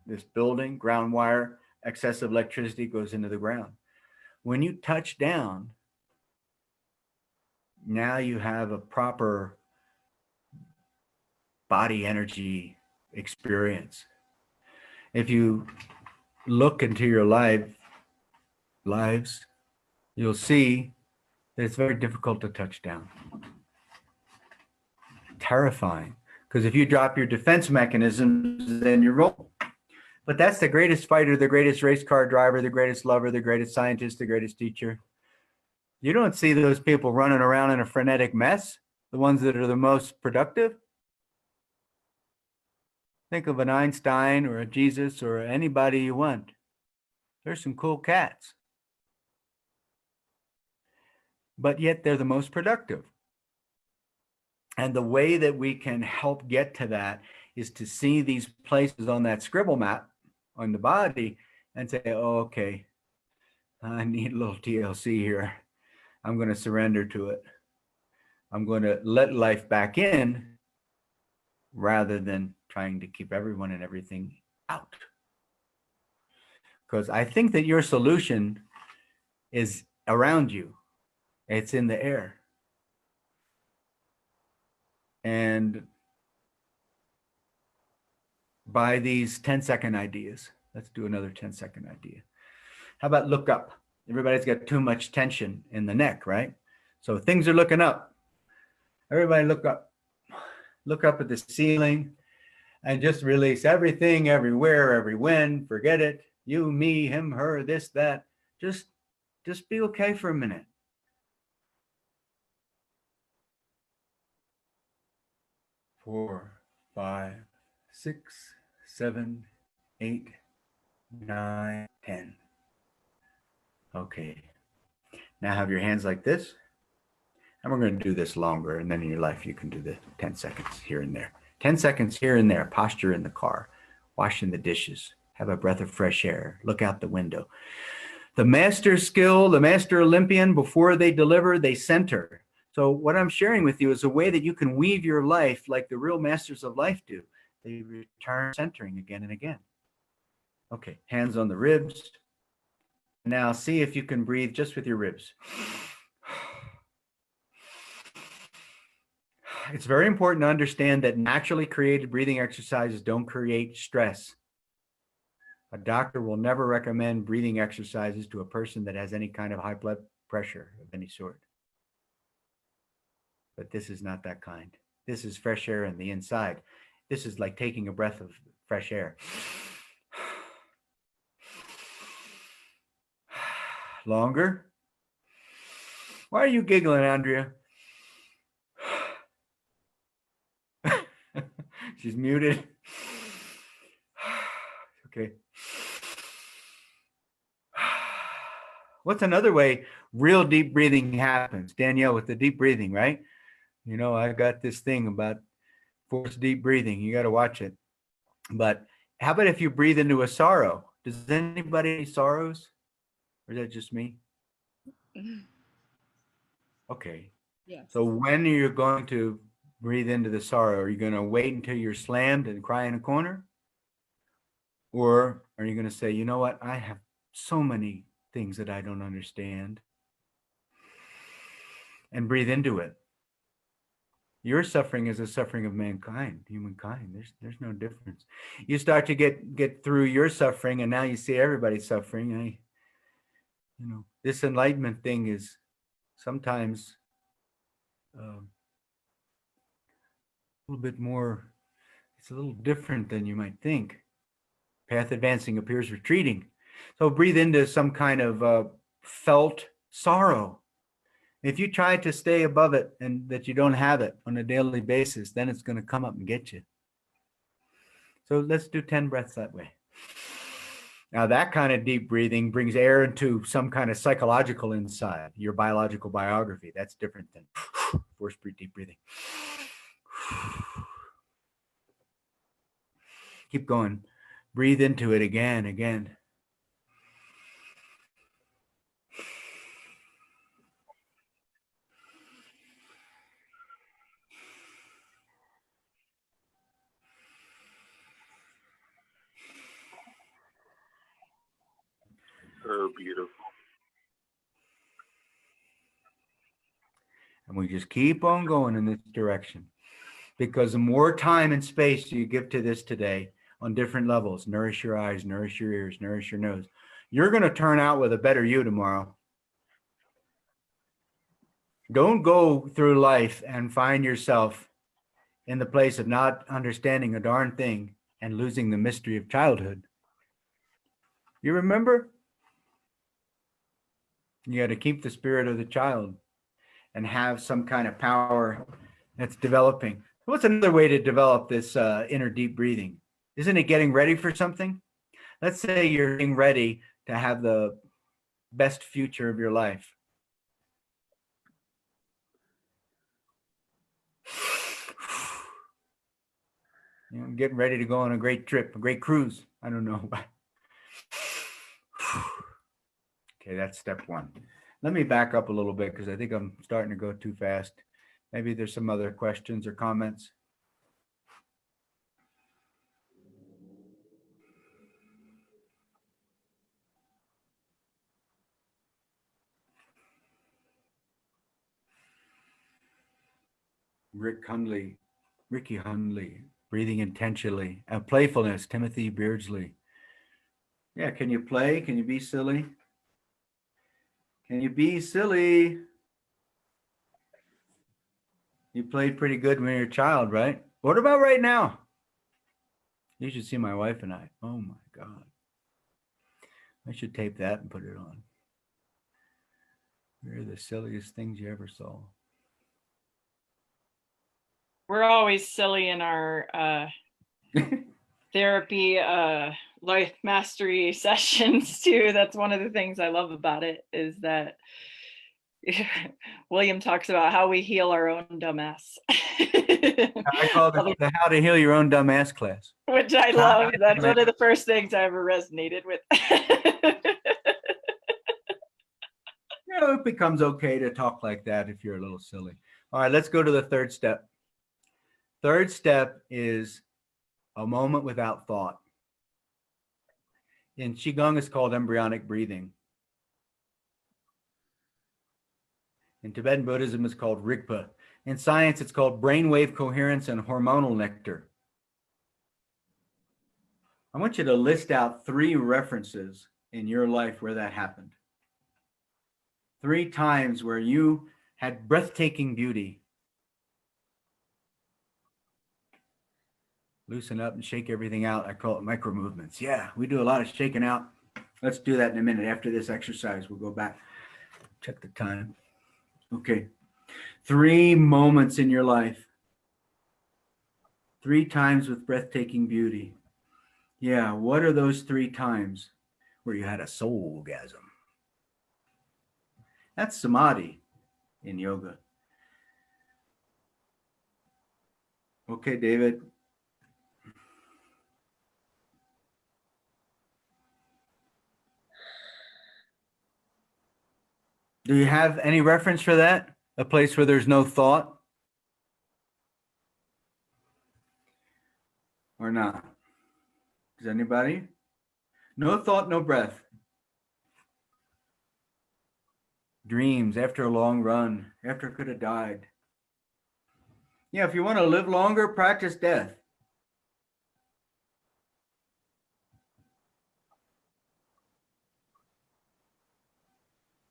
This building, ground wire, excessive electricity goes into the ground. When you touch down, now you have a proper body energy experience. If you look into your lives, you'll see that it's very difficult to touch down. Terrifying, because if you drop your defense mechanisms, then you're rolling. But that's the greatest fighter, the greatest race car driver, the greatest lover, the greatest scientist, the greatest teacher. You don't see those people running around in a frenetic mess, the ones that are the most productive. Think of an Einstein or a Jesus or anybody you want. There's some cool cats. But yet they're the most productive. And the way that we can help get to that is to see these places on that scribble map on the body and say, oh, okay, I need a little TLC here. I'm going to surrender to it. I'm going to let life back in rather than trying to keep everyone and everything out. Because I think that your solution is around you. It's in the air. And by these 10-second ideas, let's do another 10-second idea. How about look up? Everybody's got too much tension in the neck, right? So things are looking up. Everybody look up. Look up at the ceiling and just release everything, everywhere, every when. Forget it. You, me, him, her, this, that. Just be okay for a minute. Four, 5, 6, 7, 8, 9, 10. Okay. Now have your hands like this. And we're going to do this longer. And then in your life, you can do the 10 seconds here and there. 10 seconds here and there. Posture in the car. Washing the dishes. Have a breath of fresh air. Look out the window. The master skill, the master Olympian, before they deliver, they center. So what I'm sharing with you is a way that you can weave your life like the real masters of life do. They return centering again and again. Okay, hands on the ribs. Now see if you can breathe just with your ribs. It's very important to understand that naturally created breathing exercises don't create stress. A doctor will never recommend breathing exercises to a person that has any kind of high blood pressure of any sort. But this is not that kind. This is fresh air in the inside. This is like taking a breath of fresh air. Longer. Why are you giggling, Andrea? She's muted. Okay. What's another way real deep breathing happens? Danielle, with the deep breathing, right? You know, I got this thing about forced deep breathing. You got to watch it. But how about if you breathe into a sorrow? Does anybody have any sorrows? Or is that just me? Okay. Yes. So when are you going to breathe into the sorrow? Are you going to wait until you're slammed and cry in a corner? Or are you going to say, you know what? I have so many things that I don't understand. And breathe into it. Your suffering is a suffering of mankind, humankind. There's no difference. You start to get through your suffering, and now you see everybody's suffering. This enlightenment thing is sometimes a little bit more. It's a little different than you might think. Path advancing appears retreating. So breathe into some kind of felt sorrow. If you try to stay above it and that you don't have it on a daily basis, then it's going to come up and get you. So let's do 10 breaths that way. Now that kind of deep breathing brings air into some kind of psychological insight, your biological biography. That's different than forced deep breathing. Keep going. Breathe into it again. So beautiful. And we just keep on going in this direction, because the more time and space you give to this today on different levels, nourish your eyes, nourish your ears, nourish your nose, you're going to turn out with a better you tomorrow. Don't go through life and find yourself in the place of not understanding a darn thing and losing the mystery of childhood. You remember? You got to keep the spirit of the child and have some kind of power that's developing. What's another way to develop this inner deep breathing? Isn't it getting ready for something? Let's say you're getting ready to have the best future of your life. I'm getting ready to go on a great trip, a great cruise. I don't know. Okay, that's step one. Let me back up a little bit because I think I'm starting to go too fast. Maybe there's some other questions or comments. Ricky Hundley, breathing intentionally, and playfulness, Timothy Beardsley. Yeah, can you play? Can you be silly? Can you be silly? You played pretty good when you were a child, right? What about right now? You should see my wife and I. Oh my God. I should tape that and put it on. We're the silliest things you ever saw. We're always silly in our therapy life mastery sessions too. That's one of the things I love about it, is that William talks about how we heal our own dumbass. I call it the How to Heal Your Own Dumbass class. Which I love. That's one of the first things I ever resonated with. It becomes okay to talk like that if you're a little silly. All right, let's go to the third step. Third step is a moment without thought. In Qigong, it's called embryonic breathing. In Tibetan Buddhism, it's called Rigpa. In science, it's called brainwave coherence and hormonal nectar. I want you to list out 3 references in your life where that happened. 3 times where you had breathtaking beauty. Loosen up and shake everything out. I call it micro movements. Yeah, we do a lot of shaking out. Let's do that in a minute. After this exercise, we'll go back, check the time. Okay. 3 moments in your life. 3 times with breathtaking beauty. Yeah, what are those 3 times where you had a soulgasm? That's samadhi in yoga. Okay, David. Do you have any reference for that? A place where there's no thought? Or not? Does anybody? No thought, no breath. Dreams after a long run, after it could have died. Yeah, if you want to live longer, practice death.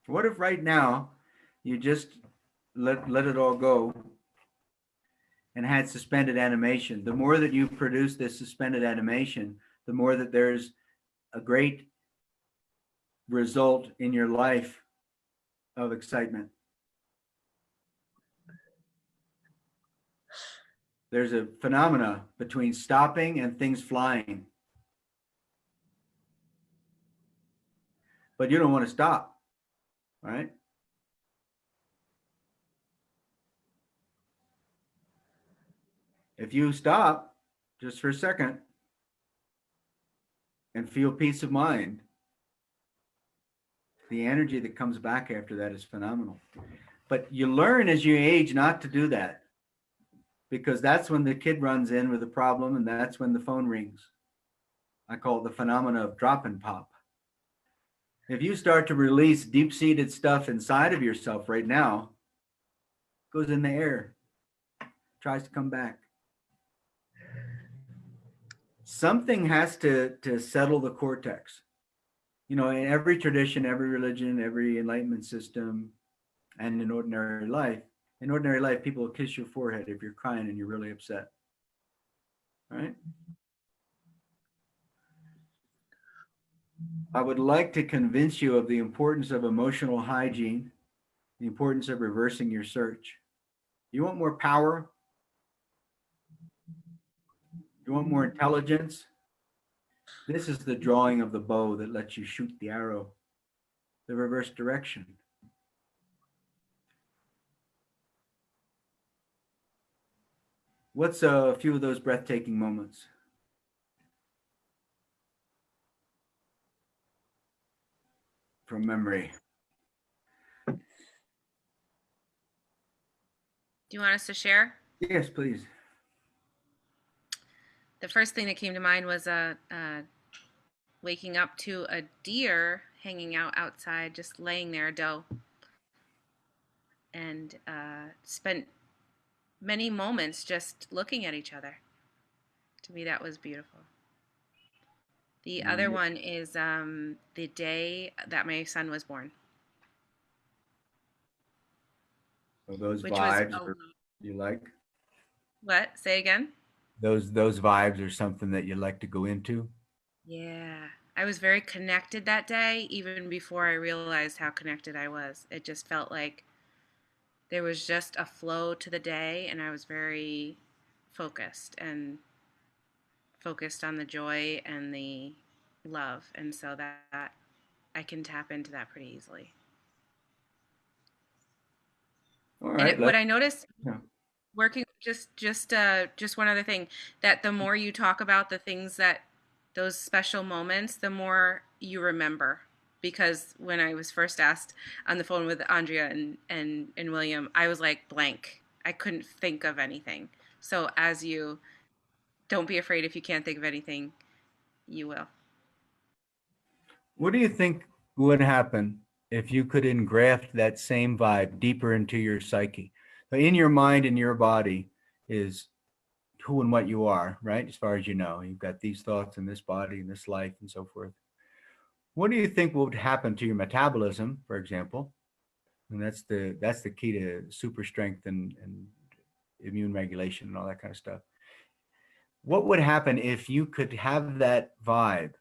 What if right now you just let it all go and had suspended animation? The more that you produce this suspended animation, the more that there's a great result in your life of excitement. There's a phenomena between stopping and things flying. But you don't want to stop, right? If you stop just for a second and feel peace of mind, the energy that comes back after that is phenomenal. But you learn as you age not to do that, because that's when the kid runs in with a problem, and that's when the phone rings. I call it the phenomena of drop and pop. If you start to release deep-seated stuff inside of yourself right now, it goes in the air, tries to come back. Something has to settle the cortex. You know, in every tradition, every religion, every enlightenment system, and in ordinary life, people will kiss your forehead if you're crying and you're really upset. Right? I would like to convince you of the importance of emotional hygiene, the importance of reversing your search. You want more power? You want more intelligence? This is the drawing of the bow that lets you shoot the arrow, the reverse direction. What's a few of those breathtaking moments? From memory. Do you want us to share? Yes, please. The first thing that came to mind was waking up to a deer hanging out outside, just laying there, a doe, and spent many moments just looking at each other. To me, that was beautiful. The other one is the day that my son was born. Well, those Which vibes was you like? What? Say again? Those vibes are something that you like to go into? Yeah. I was very connected that day, even before I realized how connected I was. It just felt like there was just a flow to the day, and I was very focused on the joy and the love. And so that I can tap into that pretty easily. All right. What I noticed Yeah. working just one other thing, that the more you talk about the things that those special moments, the more you remember. Because when I was first asked on the phone with Andrea and William, I was like blank. I couldn't think of anything. So don't be afraid if you can't think of anything, you will. What do you think would happen if you could engraft that same vibe deeper into your psyche? So in your mind and your body is who and what you are, right? As far as you know, you've got these thoughts in this body and this life and so forth. What do you think would happen to your metabolism, for example? And that's the key to super strength and immune regulation and all that kind of stuff. What would happen if you could have that vibe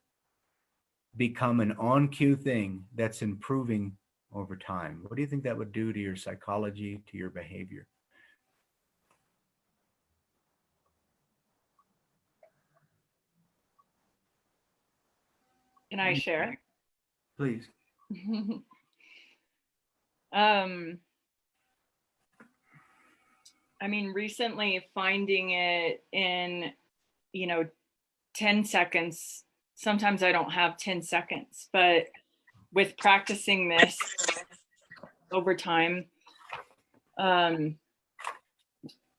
become an on cue thing that's improving over time? What do you think that would do to your psychology, to your behavior? Can I share? Please. I mean, recently finding it in, 10 seconds. Sometimes I don't have 10 seconds, but with practicing this over time,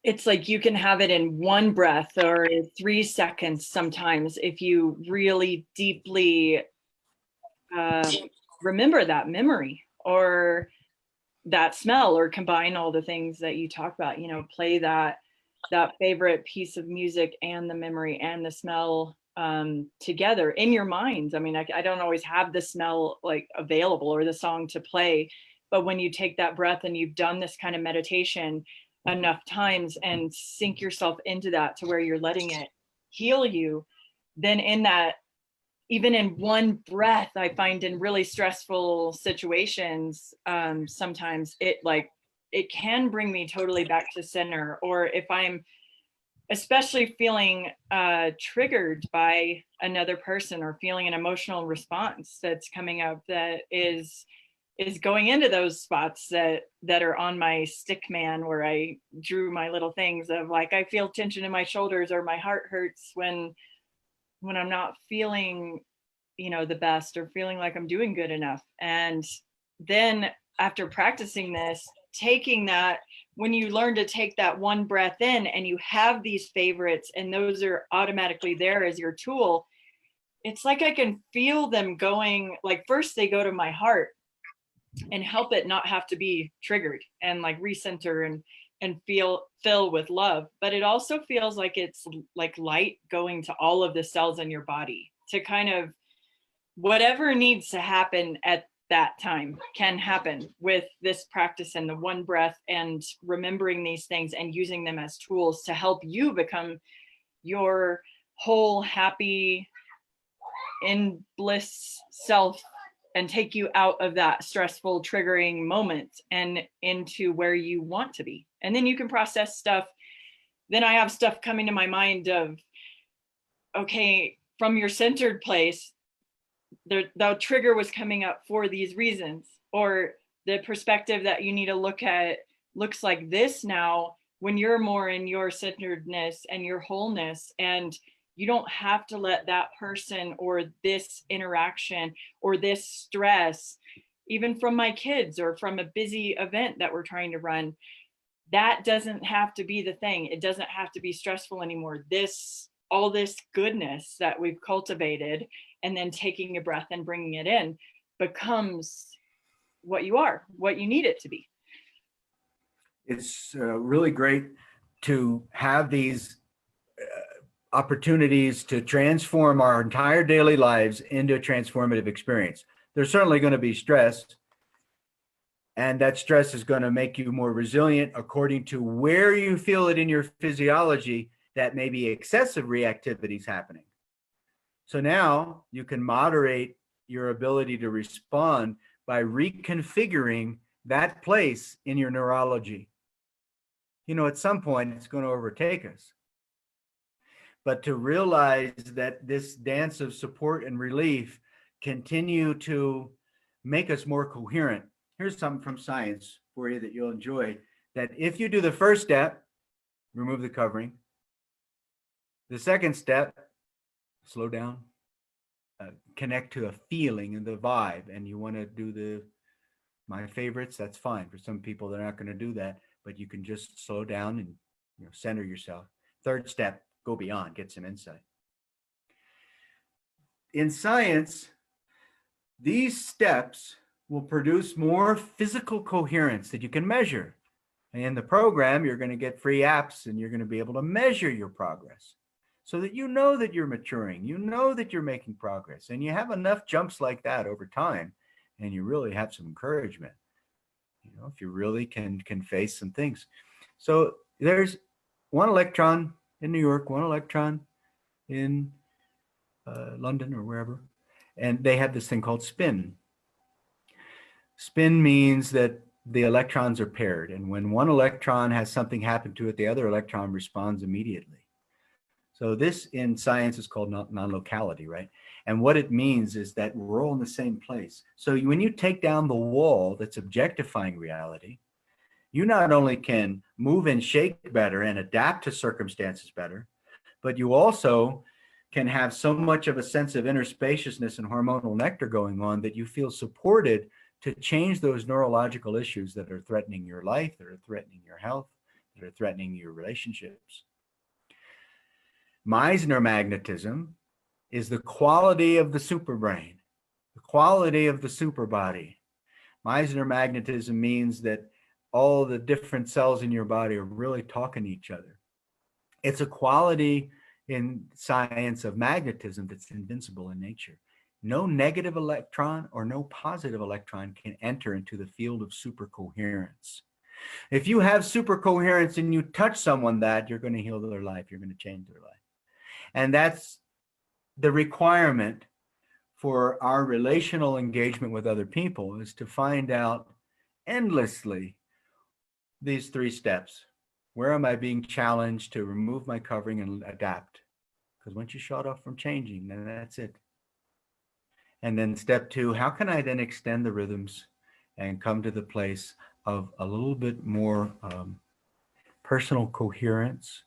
it's like you can have it in one breath or 3 seconds sometimes if you really deeply remember that memory or that smell, or combine all the things that you talk about, play that favorite piece of music and the memory and the smell together in your minds. I mean, I don't always have the smell like available or the song to play, but when you take that breath and you've done this kind of meditation enough times and sink yourself into that to where you're letting it heal you, then in that, even in one breath, I find in really stressful situations, sometimes it can bring me totally back to center. Or if I'm especially feeling triggered by another person or feeling an emotional response that's coming up that is going into those spots that are on my stick man, where I drew my little things of like, I feel tension in my shoulders or my heart hurts when I'm not feeling, the best or feeling like I'm doing good enough. And then after practicing this, taking that, when you learn to take that one breath in and you have these favorites and those are automatically there as your tool, it's like I can feel them going, like first they go to my heart and help it not have to be triggered and like recenter and fill with love. But it also feels like it's like light going to all of the cells in your body to kind of whatever needs to happen at that time can happen with this practice and the one breath and remembering these things and using them as tools to help you become your whole happy in bliss self and take you out of that stressful triggering moment and into where you want to be. And then you can process stuff. Then I have stuff coming to my mind of, okay, from your centered place, the trigger was coming up for these reasons, or the perspective that you need to look at looks like this now when you're more in your centeredness and your wholeness. And you don't have to let that person or this interaction or this stress, even from my kids or from a busy event that we're trying to run, that doesn't have to be the thing. It doesn't have to be stressful anymore. All this goodness that we've cultivated and then taking a breath and bringing it in becomes what you are, what you need it to be. It's really great to have these opportunities to transform our entire daily lives into a transformative experience. There's certainly going to be stress, and that stress is going to make you more resilient according to where you feel it in your physiology that may be excessive reactivities happening. So now you can moderate your ability to respond by reconfiguring that place in your neurology. At some point it's going to overtake us. But to realize that this dance of support and relief continue to make us more coherent. Here's something from science for you that you'll enjoy, that if you do the first step, remove the covering. The second step, slow down, connect to a feeling and the vibe. And you want to do my favorites, that's fine. For some people, they're not going to do that, but you can just slow down and center yourself. Third step, go beyond, get some insight. In science, these steps will produce more physical coherence that you can measure. And in the program, you're going to get free apps and you're going to be able to measure your progress so that you know that you're maturing, you know that you're making progress, and you have enough jumps like that over time, and you really have some encouragement, if you really can face some things. So there's one electron in New York, one electron in London or wherever, and they have this thing called spin. Spin means that the electrons are paired, and when one electron has something happen to it, the other electron responds immediately. So this in science is called non-locality, right? And what it means is that we're all in the same place. So when you take down the wall that's objectifying reality, you not only can move and shake better and adapt to circumstances better, but you also can have so much of a sense of inner spaciousness and hormonal nectar going on that you feel supported to change those neurological issues that are threatening your life, that are threatening your health, that are threatening your relationships. Meissner magnetism is the quality of the superbrain, the quality of the superbody. Meissner magnetism means that all the different cells in your body are really talking to each other. It's a quality in science of magnetism that's invincible in nature. No negative electron or no positive electron can enter into the field of supercoherence. If you have supercoherence and you touch someone that, you're going to heal their life, you're going to change their life. And that's the requirement for our relational engagement with other people, is to find out endlessly these 3 steps. Where am I being challenged to remove my covering and adapt? Because once you shut off from changing, then that's it. And then step 2, how can I then extend the rhythms and come to the place of a little bit more personal coherence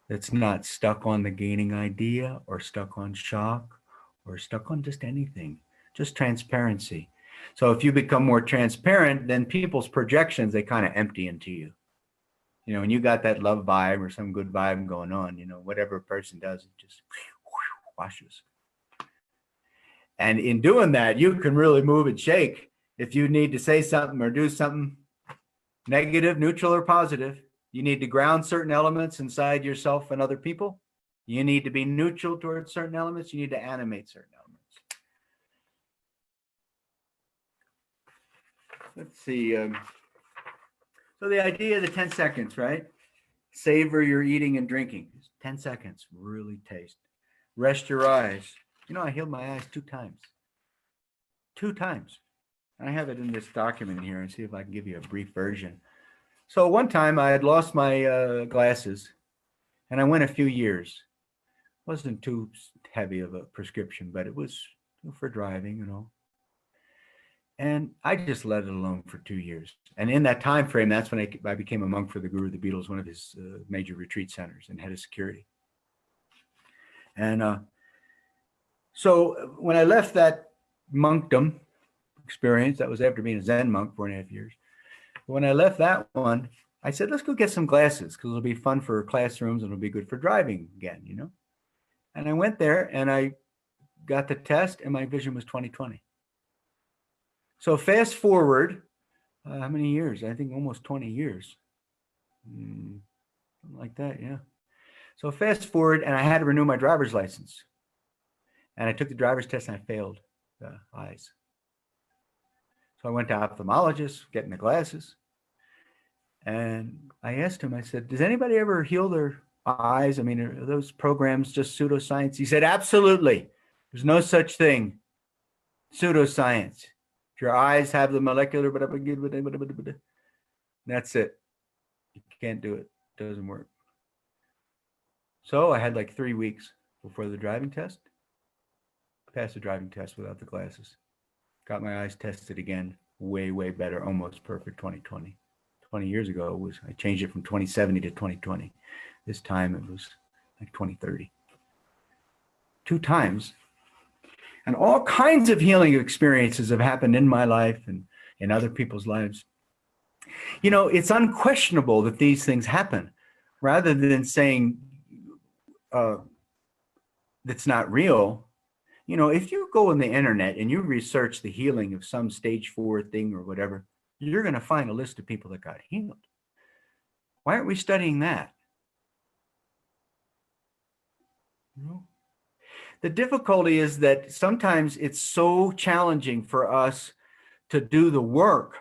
that's not stuck on the gaining idea or stuck on shock or stuck on just anything, just transparency. So if you become more transparent, then people's projections, they kind of empty into you. You know, when you got that love vibe or some good vibe going on, you know, whatever a person does, it just washes. And in doing that, you can really move and shake. If you need to say something or do something negative, neutral, or positive, you need to ground certain elements inside yourself and other people. You need to be neutral towards certain elements. You need to animate certain elements. Let's see. So the idea of the 10 seconds, right? Savor your eating and drinking. 10 seconds, really taste. Rest your eyes. You know, I healed my eyes 2 times. 2 times. I have it in this document here, and see if I can give you a brief version. So one time I had lost my glasses, and I went a few years. Wasn't too heavy of a prescription, but it was for driving, you know. And I just let it alone for 2 years. And in that time frame, that's when I became a monk for the Guru of the Beatles, one of his major retreat centers, and head of security. And so when I left that monkdom experience, that was after being a Zen monk for 4.5 years. When I left that one, I said, let's go get some glasses because it'll be fun for classrooms and it'll be good for driving again, you know? And I went there and I got the test and my vision was 20/20. So fast forward, how many years? I think almost 20 years. Something like that, yeah. So fast forward, and I had to renew my driver's license. And I took the driver's test and I failed the eyes. So I went to ophthalmologist, getting the glasses. And I asked him, I said, does anybody ever heal their eyes? I mean, are those programs just pseudoscience? He said, absolutely. There's no such thing. Pseudoscience. If your eyes have the molecular, that's it. You can't do it. It doesn't work. So I had like 3 weeks before the driving test. Passed the driving test without the glasses. Got my eyes tested again. Way, way better. Almost perfect 20/20. 20 years ago, I changed it from 20/70 to 20/20. This time it was like 20/30. 2 times. And all kinds of healing experiences have happened in my life and in other people's lives. You know, it's unquestionable that these things happen. Rather than saying that's not real, you know, if you go on the internet and you research the healing of some stage 4 thing or whatever, you're going to find a list of people that got healed. Why aren't we studying that? You know? The difficulty is that sometimes it's so challenging for us to do the work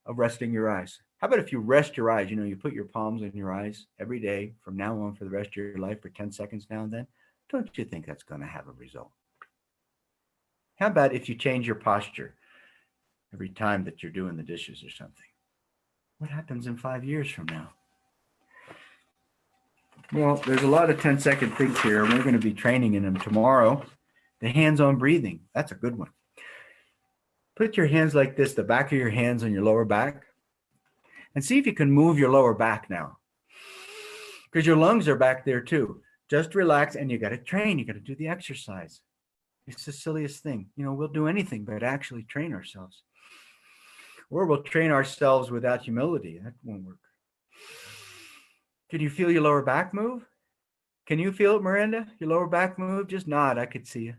of resting your eyes. How about if you rest your eyes? You know, you put your palms in your eyes every day from now on for the rest of your life for 10 seconds now and then. Don't you think that's going to have a result? How about if you change your posture? every time that you're doing the dishes or something. What happens in 5 years from now? Well, there's a lot of 10-second things here, and we're going to be training in them tomorrow. The hands-on breathing, that's a good one. Put your hands like this, the back of your hands on your lower back, and see if you can move your lower back now, because your lungs are back there too. Just relax, and you got to train. You got to do the exercise. It's the silliest thing. You know, we'll do anything but actually train ourselves. Or we'll train ourselves without humility. That won't work. Can you feel your lower back move? Can you feel it, Miranda? Your lower back move? Just nod. I could see you.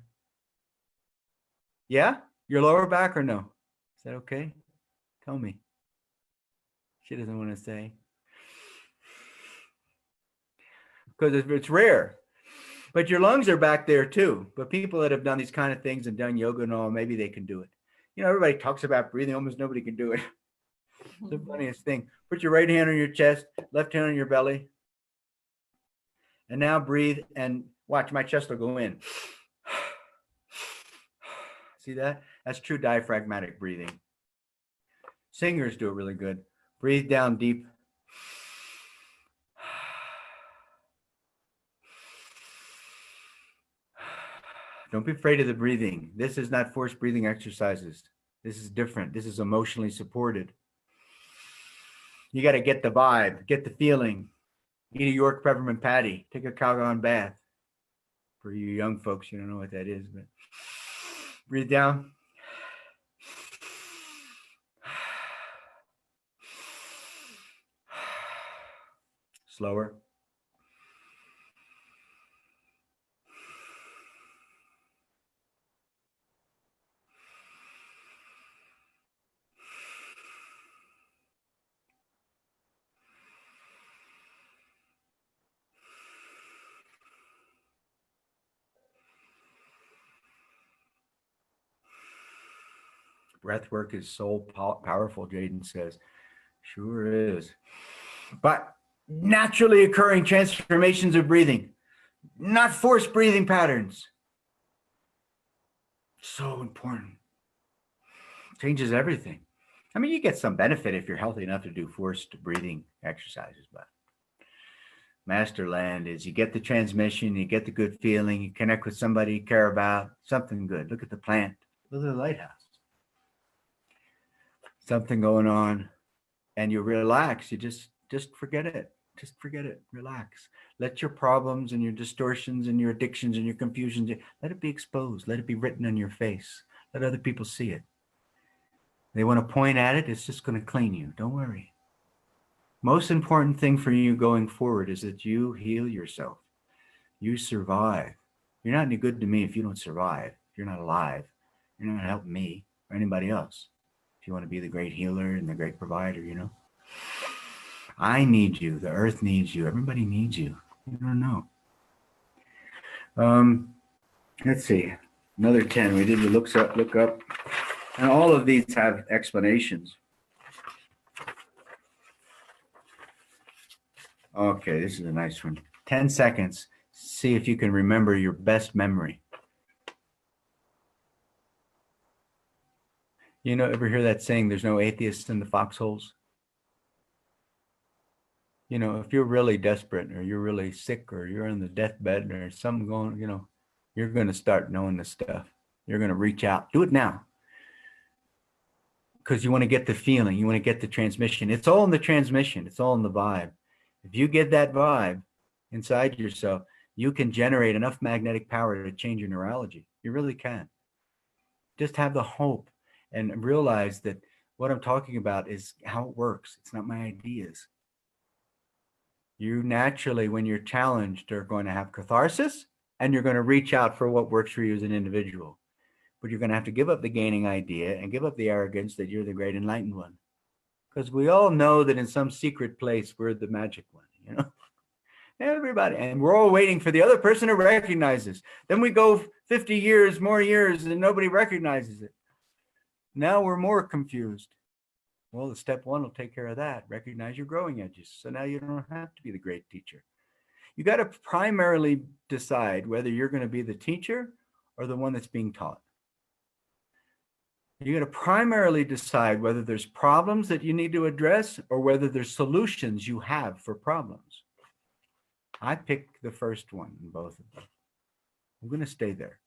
Yeah? Your lower back or no? Is that okay? Tell me. She doesn't want to say. Because it's rare. But your lungs are back there too. But people that have done these kind of things and done yoga and all, maybe they can do it. You know, everybody talks about breathing. Almost nobody can do it. It's the funniest thing. Put your right hand on your chest, left hand on your belly. And now breathe and watch, my chest will go in. See that? That's true diaphragmatic breathing. Singers do it really good. Breathe down deep. Don't be afraid of the breathing. This is not forced breathing exercises. This is different. This is emotionally supported. You got to get the vibe, get the feeling. Eat a York peppermint patty. Take a Calgon bath. For you young folks, you don't know what that is, but breathe down. Slower. Breath work is so powerful, Jaden says. Sure is. But naturally occurring transformations of breathing, not forced breathing patterns. So important. Changes everything. I mean, you get some benefit if you're healthy enough to do forced breathing exercises, but Masterland is you get the transmission, you get the good feeling, you connect with somebody you care about, something good. Look at the plant, look at the lighthouse. Something going on, and you relax. You just forget it. Just forget it. Relax. Let your problems and your distortions and your addictions and your confusions, let it be exposed. Let it be written on your face. Let other people see it. They want to point at it. It's just going to clean you. Don't worry. Most important thing for you going forward is that you heal yourself. You survive. You're not any good to me if you don't survive. If you're not alive, you're not helping me or anybody else. If you want to be the great healer and the great provider, you know. I need you. The earth needs you. Everybody needs you. You don't know. Let's see. Another 10. We did the look up. And all of these have explanations. Okay, this is a nice one. 10 seconds. See if you can remember your best memory. You know, ever hear that saying, there's no atheists in the foxholes? You know, if you're really desperate or you're really sick or you're on the deathbed or something going, you know, you're going to start knowing this stuff. You're going to reach out. Do it now. Because you want to get the feeling. You want to get the transmission. It's all in the transmission. It's all in the vibe. If you get that vibe inside yourself, you can generate enough magnetic power to change your neurology. You really can. Just have the hope and realize that what I'm talking about is how it works. It's not my ideas. You naturally, when you're challenged, are going to have catharsis and you're going to reach out for what works for you as an individual. But you're going to have to give up the gaining idea and give up the arrogance that you're the great enlightened one. Because we all know that in some secret place, we're the magic one, you know? Everybody. And we're all waiting for the other person to recognize us. Then we go 50 years, more years, and nobody recognizes it. Now we're more confused. Well, the step one will take care of that. Recognize your growing edges. So now you don't have to be the great teacher. You got to primarily decide whether you're going to be the teacher or the one that's being taught. You're going to primarily decide whether there's problems that you need to address or whether there's solutions you have for problems. I picked the first one in both of them. I'm going to stay there.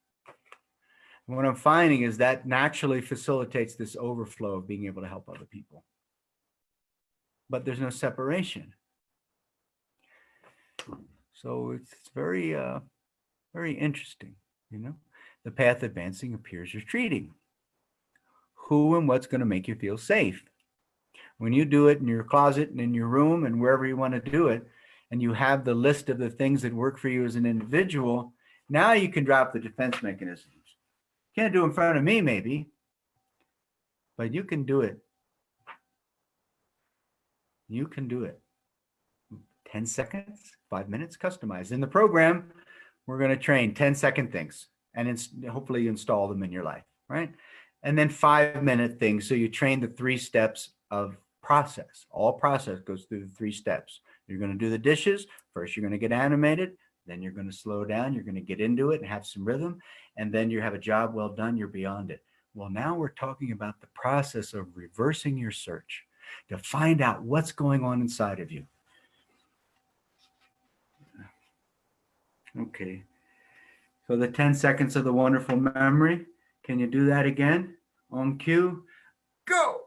And what I'm finding is that naturally facilitates this overflow of being able to help other people. But there's no separation. So it's very, very interesting, you know. The path advancing appears retreating. Who and what's going to make you feel safe? When you do it in your closet and in your room and wherever you want to do it, and you have the list of the things that work for you as an individual, now you can drop the defense mechanisms. Can't do it in front of me, maybe, but you can do it. You can do it. 10 seconds, 5 minutes, customized. In the program, we're going to train 10-second things and hopefully install them in your life, right? And then 5-minute things. So you train the 3 steps of process. All process goes through the 3 steps. You're going to do the dishes. First, you're going to get animated. Then you're going to slow down. You're going to get into it and have some rhythm. And then you have a job well done. You're beyond it. Well, now we're talking about the process of reversing your search to find out what's going on inside of you. Okay. So the 10 seconds of the wonderful memory. Can you do that again? On cue, go.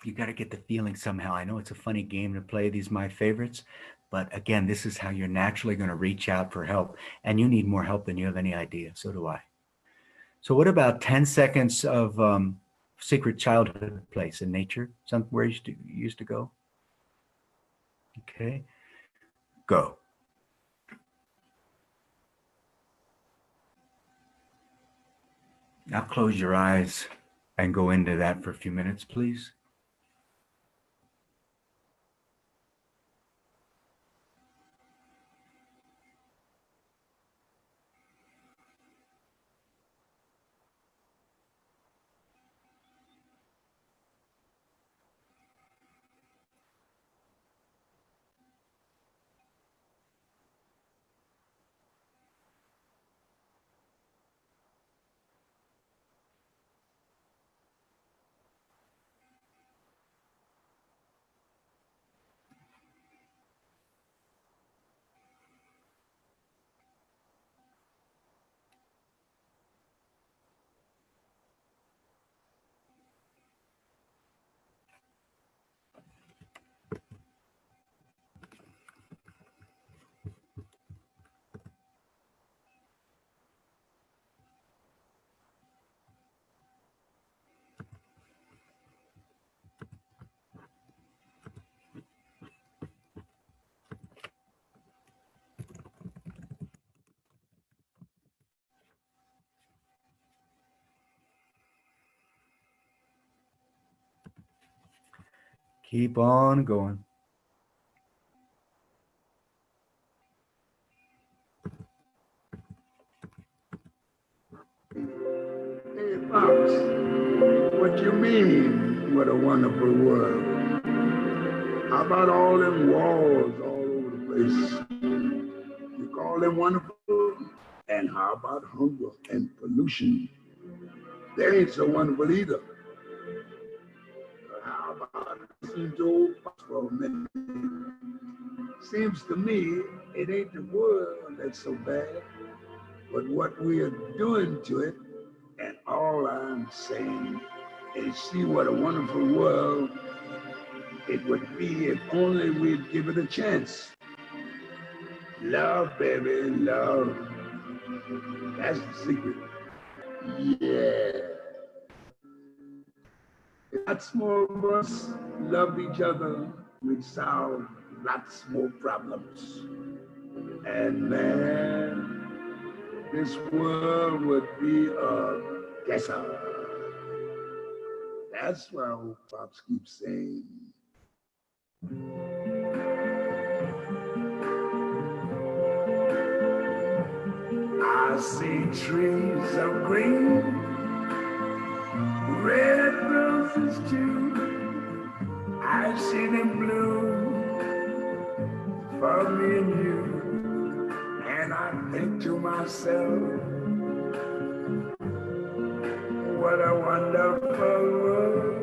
You got to get the feeling somehow. I know it's a funny game to play, these my favorites, but again, this is how you're naturally going to reach out for help, and you need more help than you have any idea. So do I. So what about 10 seconds of secret childhood place in nature, somewhere you used to go? Okay, go. Now close your eyes and go into that for a few minutes, please. Keep on going. Hey, Pops, what you mean, what a wonderful world? How about all them walls all over the place? You call them wonderful? And how about hunger and pollution? They ain't so wonderful either. How about listening to old Pops for a minute? Seems to me it ain't the world that's so bad, but what we are doing to it. And all I'm saying is see what a wonderful world it would be if only we'd give it a chance. Love, baby, love. That's the secret. Yeah. If lots more of us loved each other, we'd solve lots more problems. And man, this world would be a desert. That's why old Pops keeps saying. I see trees of green, red roses too. I see them blue for me and you. And I think to myself, what a wonderful world.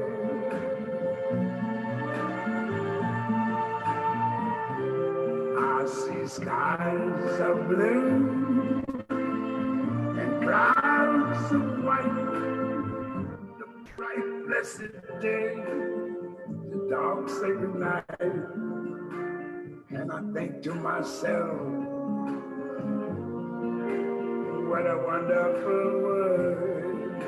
I see skies of blue and clouds of white, the bright blessed day, the dark sacred night. And I think to myself, what a wonderful world.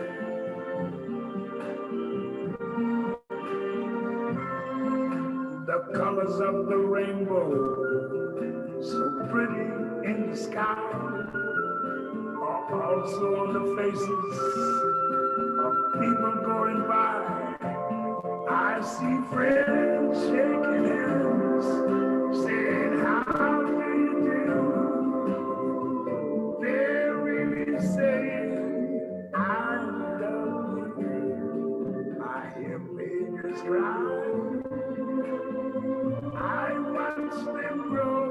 The colors of the rainbow, so pretty in the sky, are also on the faces of people going by. I see friends shaking hands, saying, how do you do? They're really saying, I love you. I hear babies cry. I watch them grow.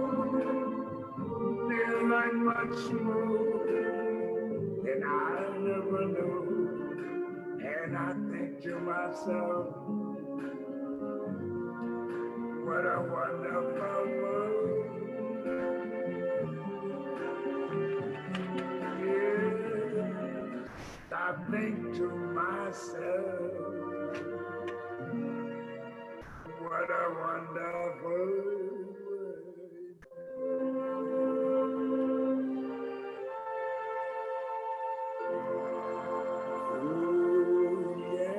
They're like much more than I never knew. And I think to myself, what a wonderful world. Yes, I think to myself, what a wonderful world. Oh, yeah.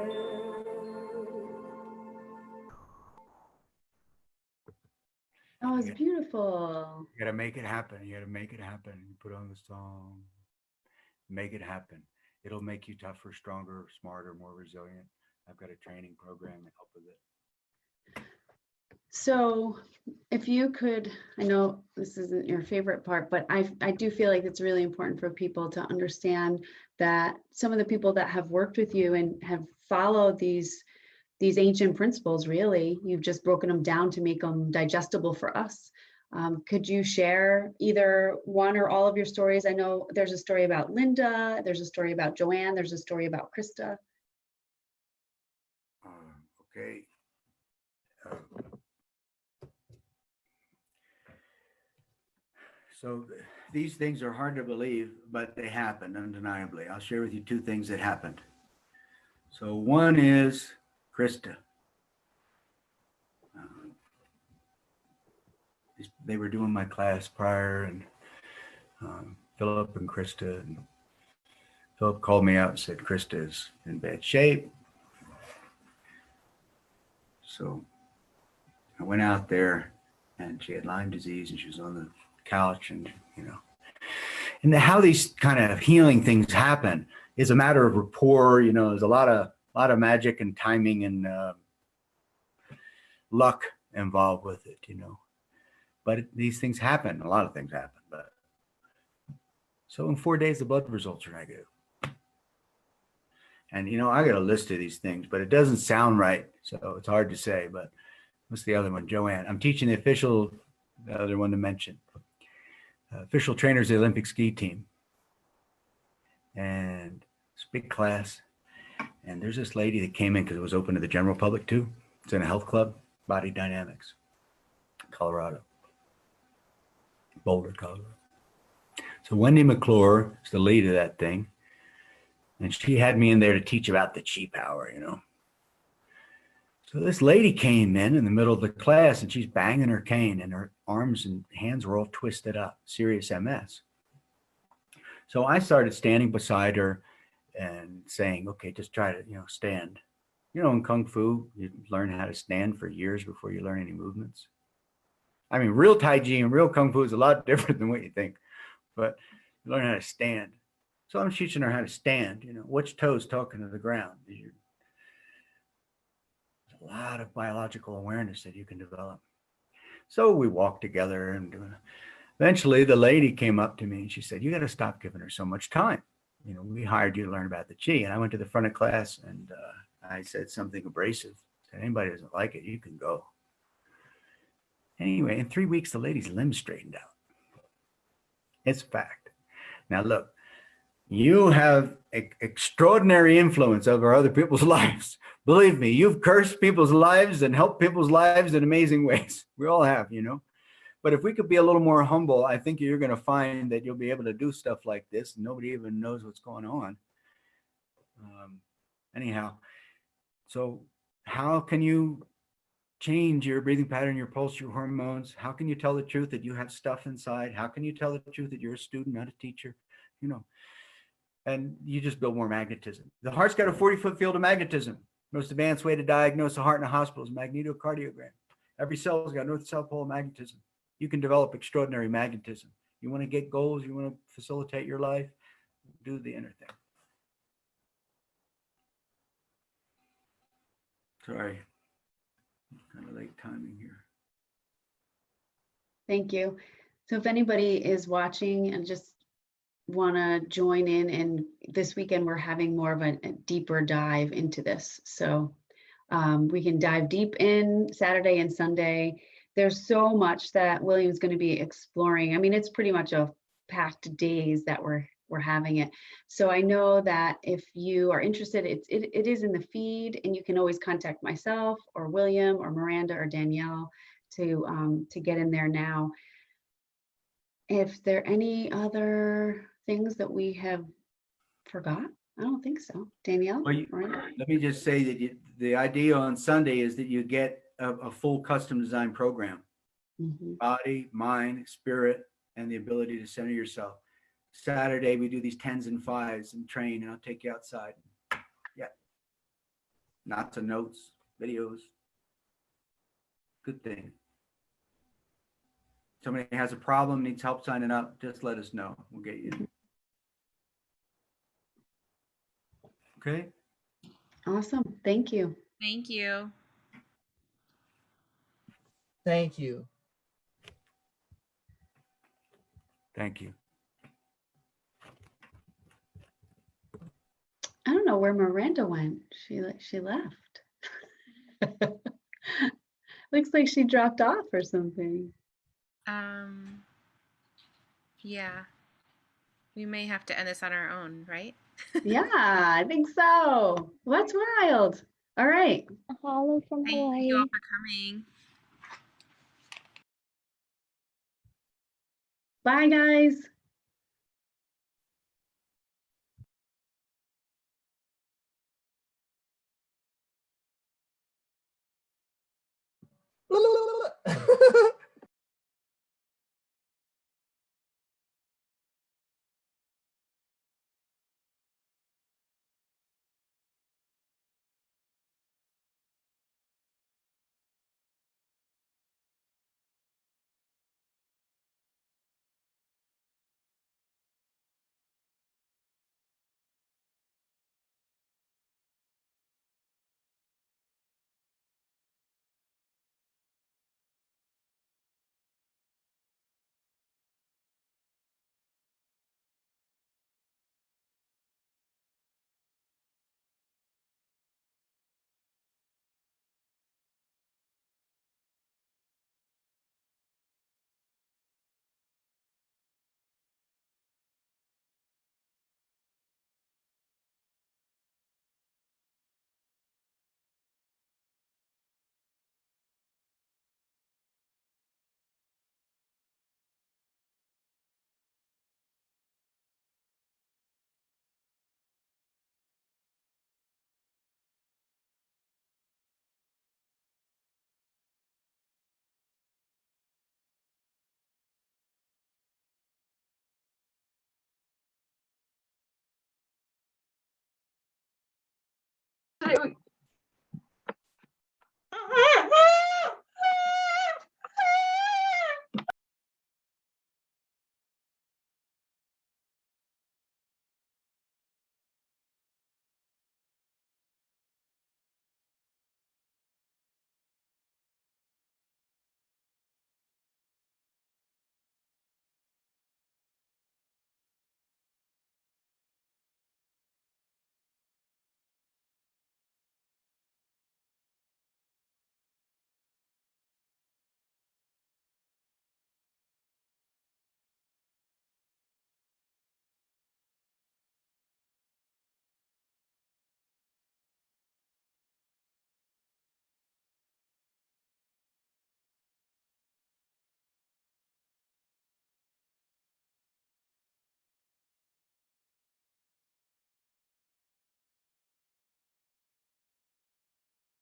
That was beautiful. You gotta make it happen. You gotta make it happen. You put on the song, make it happen. It'll make you tougher, stronger, smarter, more resilient. I've got a training program to help with it. So if you could, I know this isn't your favorite part, but I do feel like it's really important for people to understand that some of the people that have worked with you and have followed these ancient principles, really, you've just broken them down to make them digestible for us. Could you share either one or all of your stories? I know there's a story about Linda, there's a story about Joanne, there's a story about Krista. Okay. So these things are hard to believe, but they happened undeniably. I'll share with you two things that happened. So one is Krista. They were doing my class prior, and Philip and Krista, and Philip called me out and said, Krista is in bad shape. So I went out there, and she had Lyme disease, and she was on the couch, and and how these kind of healing things happen is a matter of rapport. There's a lot of magic and timing and luck involved with it. But these things happen. A lot of things happen. But so in 4 days, the blood results are negative. And I got a list of these things, but it doesn't sound right, so it's hard to say. But what's the other one? Joanne. I'm teaching the other one to mention. Official trainers of the Olympic ski team. And it's a big class. And there's this lady that came in because it was open to the general public too. It's in a health club, Body Dynamics, Colorado. Boulder, Colorado. So Wendy McClure is the lead of that thing. And she had me in there to teach about the chi power, So this lady came in the middle of the class, and she's banging her cane, and her arms and hands were all twisted up, serious MS. So I started standing beside her and saying, okay, just try to, stand. In Kung Fu, you learn how to stand for years before you learn any movements. I mean, real Tai Chi and real Kung Fu is a lot different than what you think, but you learn how to stand. So I'm teaching her how to stand, which toe's talking to the ground. There's a lot of biological awareness that you can develop. So we walked together, and eventually the lady came up to me and she said, you got to stop giving her so much time. We hired you to learn about the chi. And I went to the front of class, and I said something abrasive. Said, anybody doesn't like it, you can go. Anyway, in 3 weeks, the lady's limb straightened out. It's a fact. Now, look, you have extraordinary influence over other people's lives. Believe me, you've cursed people's lives and helped people's lives in amazing ways. We all have, you know. But if we could be a little more humble, I think you're going to find that you'll be able to do stuff like this. Nobody even knows what's going on. Anyhow, so how can you change your breathing pattern, your pulse, your hormones? How can you tell the truth that you have stuff inside? How can you tell the truth that you're a student, not a teacher? You know, and you just build more magnetism. The heart's got a 40-foot field of magnetism. Most advanced way to diagnose a heart in a hospital is magnetocardiogram. Every cell's got north-south pole of magnetism. You can develop extraordinary magnetism. You want to get goals, you want to facilitate your life, do the inner thing. Sorry, kind of late timing here. Thank you. So if anybody is watching and just want to join in, and this weekend we're having more of a deeper dive into this. So we can dive deep in Saturday and Sunday. There's so much that William's going to be exploring. I mean, it's pretty much a packed days that we're having it. So I know that if you are interested, it is in the feed, and you can always contact myself or William or Miranda or Danielle to get in there now. If there are any other things that we have forgot, I don't think so. Danielle? Well, let me just say that the idea on Sunday is that you get a full custom design program. Body, mind, spirit, and the ability to center yourself. Saturday, we do these 10s and 5s and train, and I'll take you outside. Yeah. Lots of notes, videos. Good thing. Somebody has a problem, needs help signing up, just let us know. We'll get you. Okay. Awesome. Thank you. Thank you. Thank you. Thank you. I don't know where Miranda went. She left. Looks like she dropped off or something. Yeah, we may have to end this on our own, right? Yeah, I think so. What's wild? All right. Mahalo from Thank Hawaii. you all for coming. Bye, guys. La, la, la, la, la.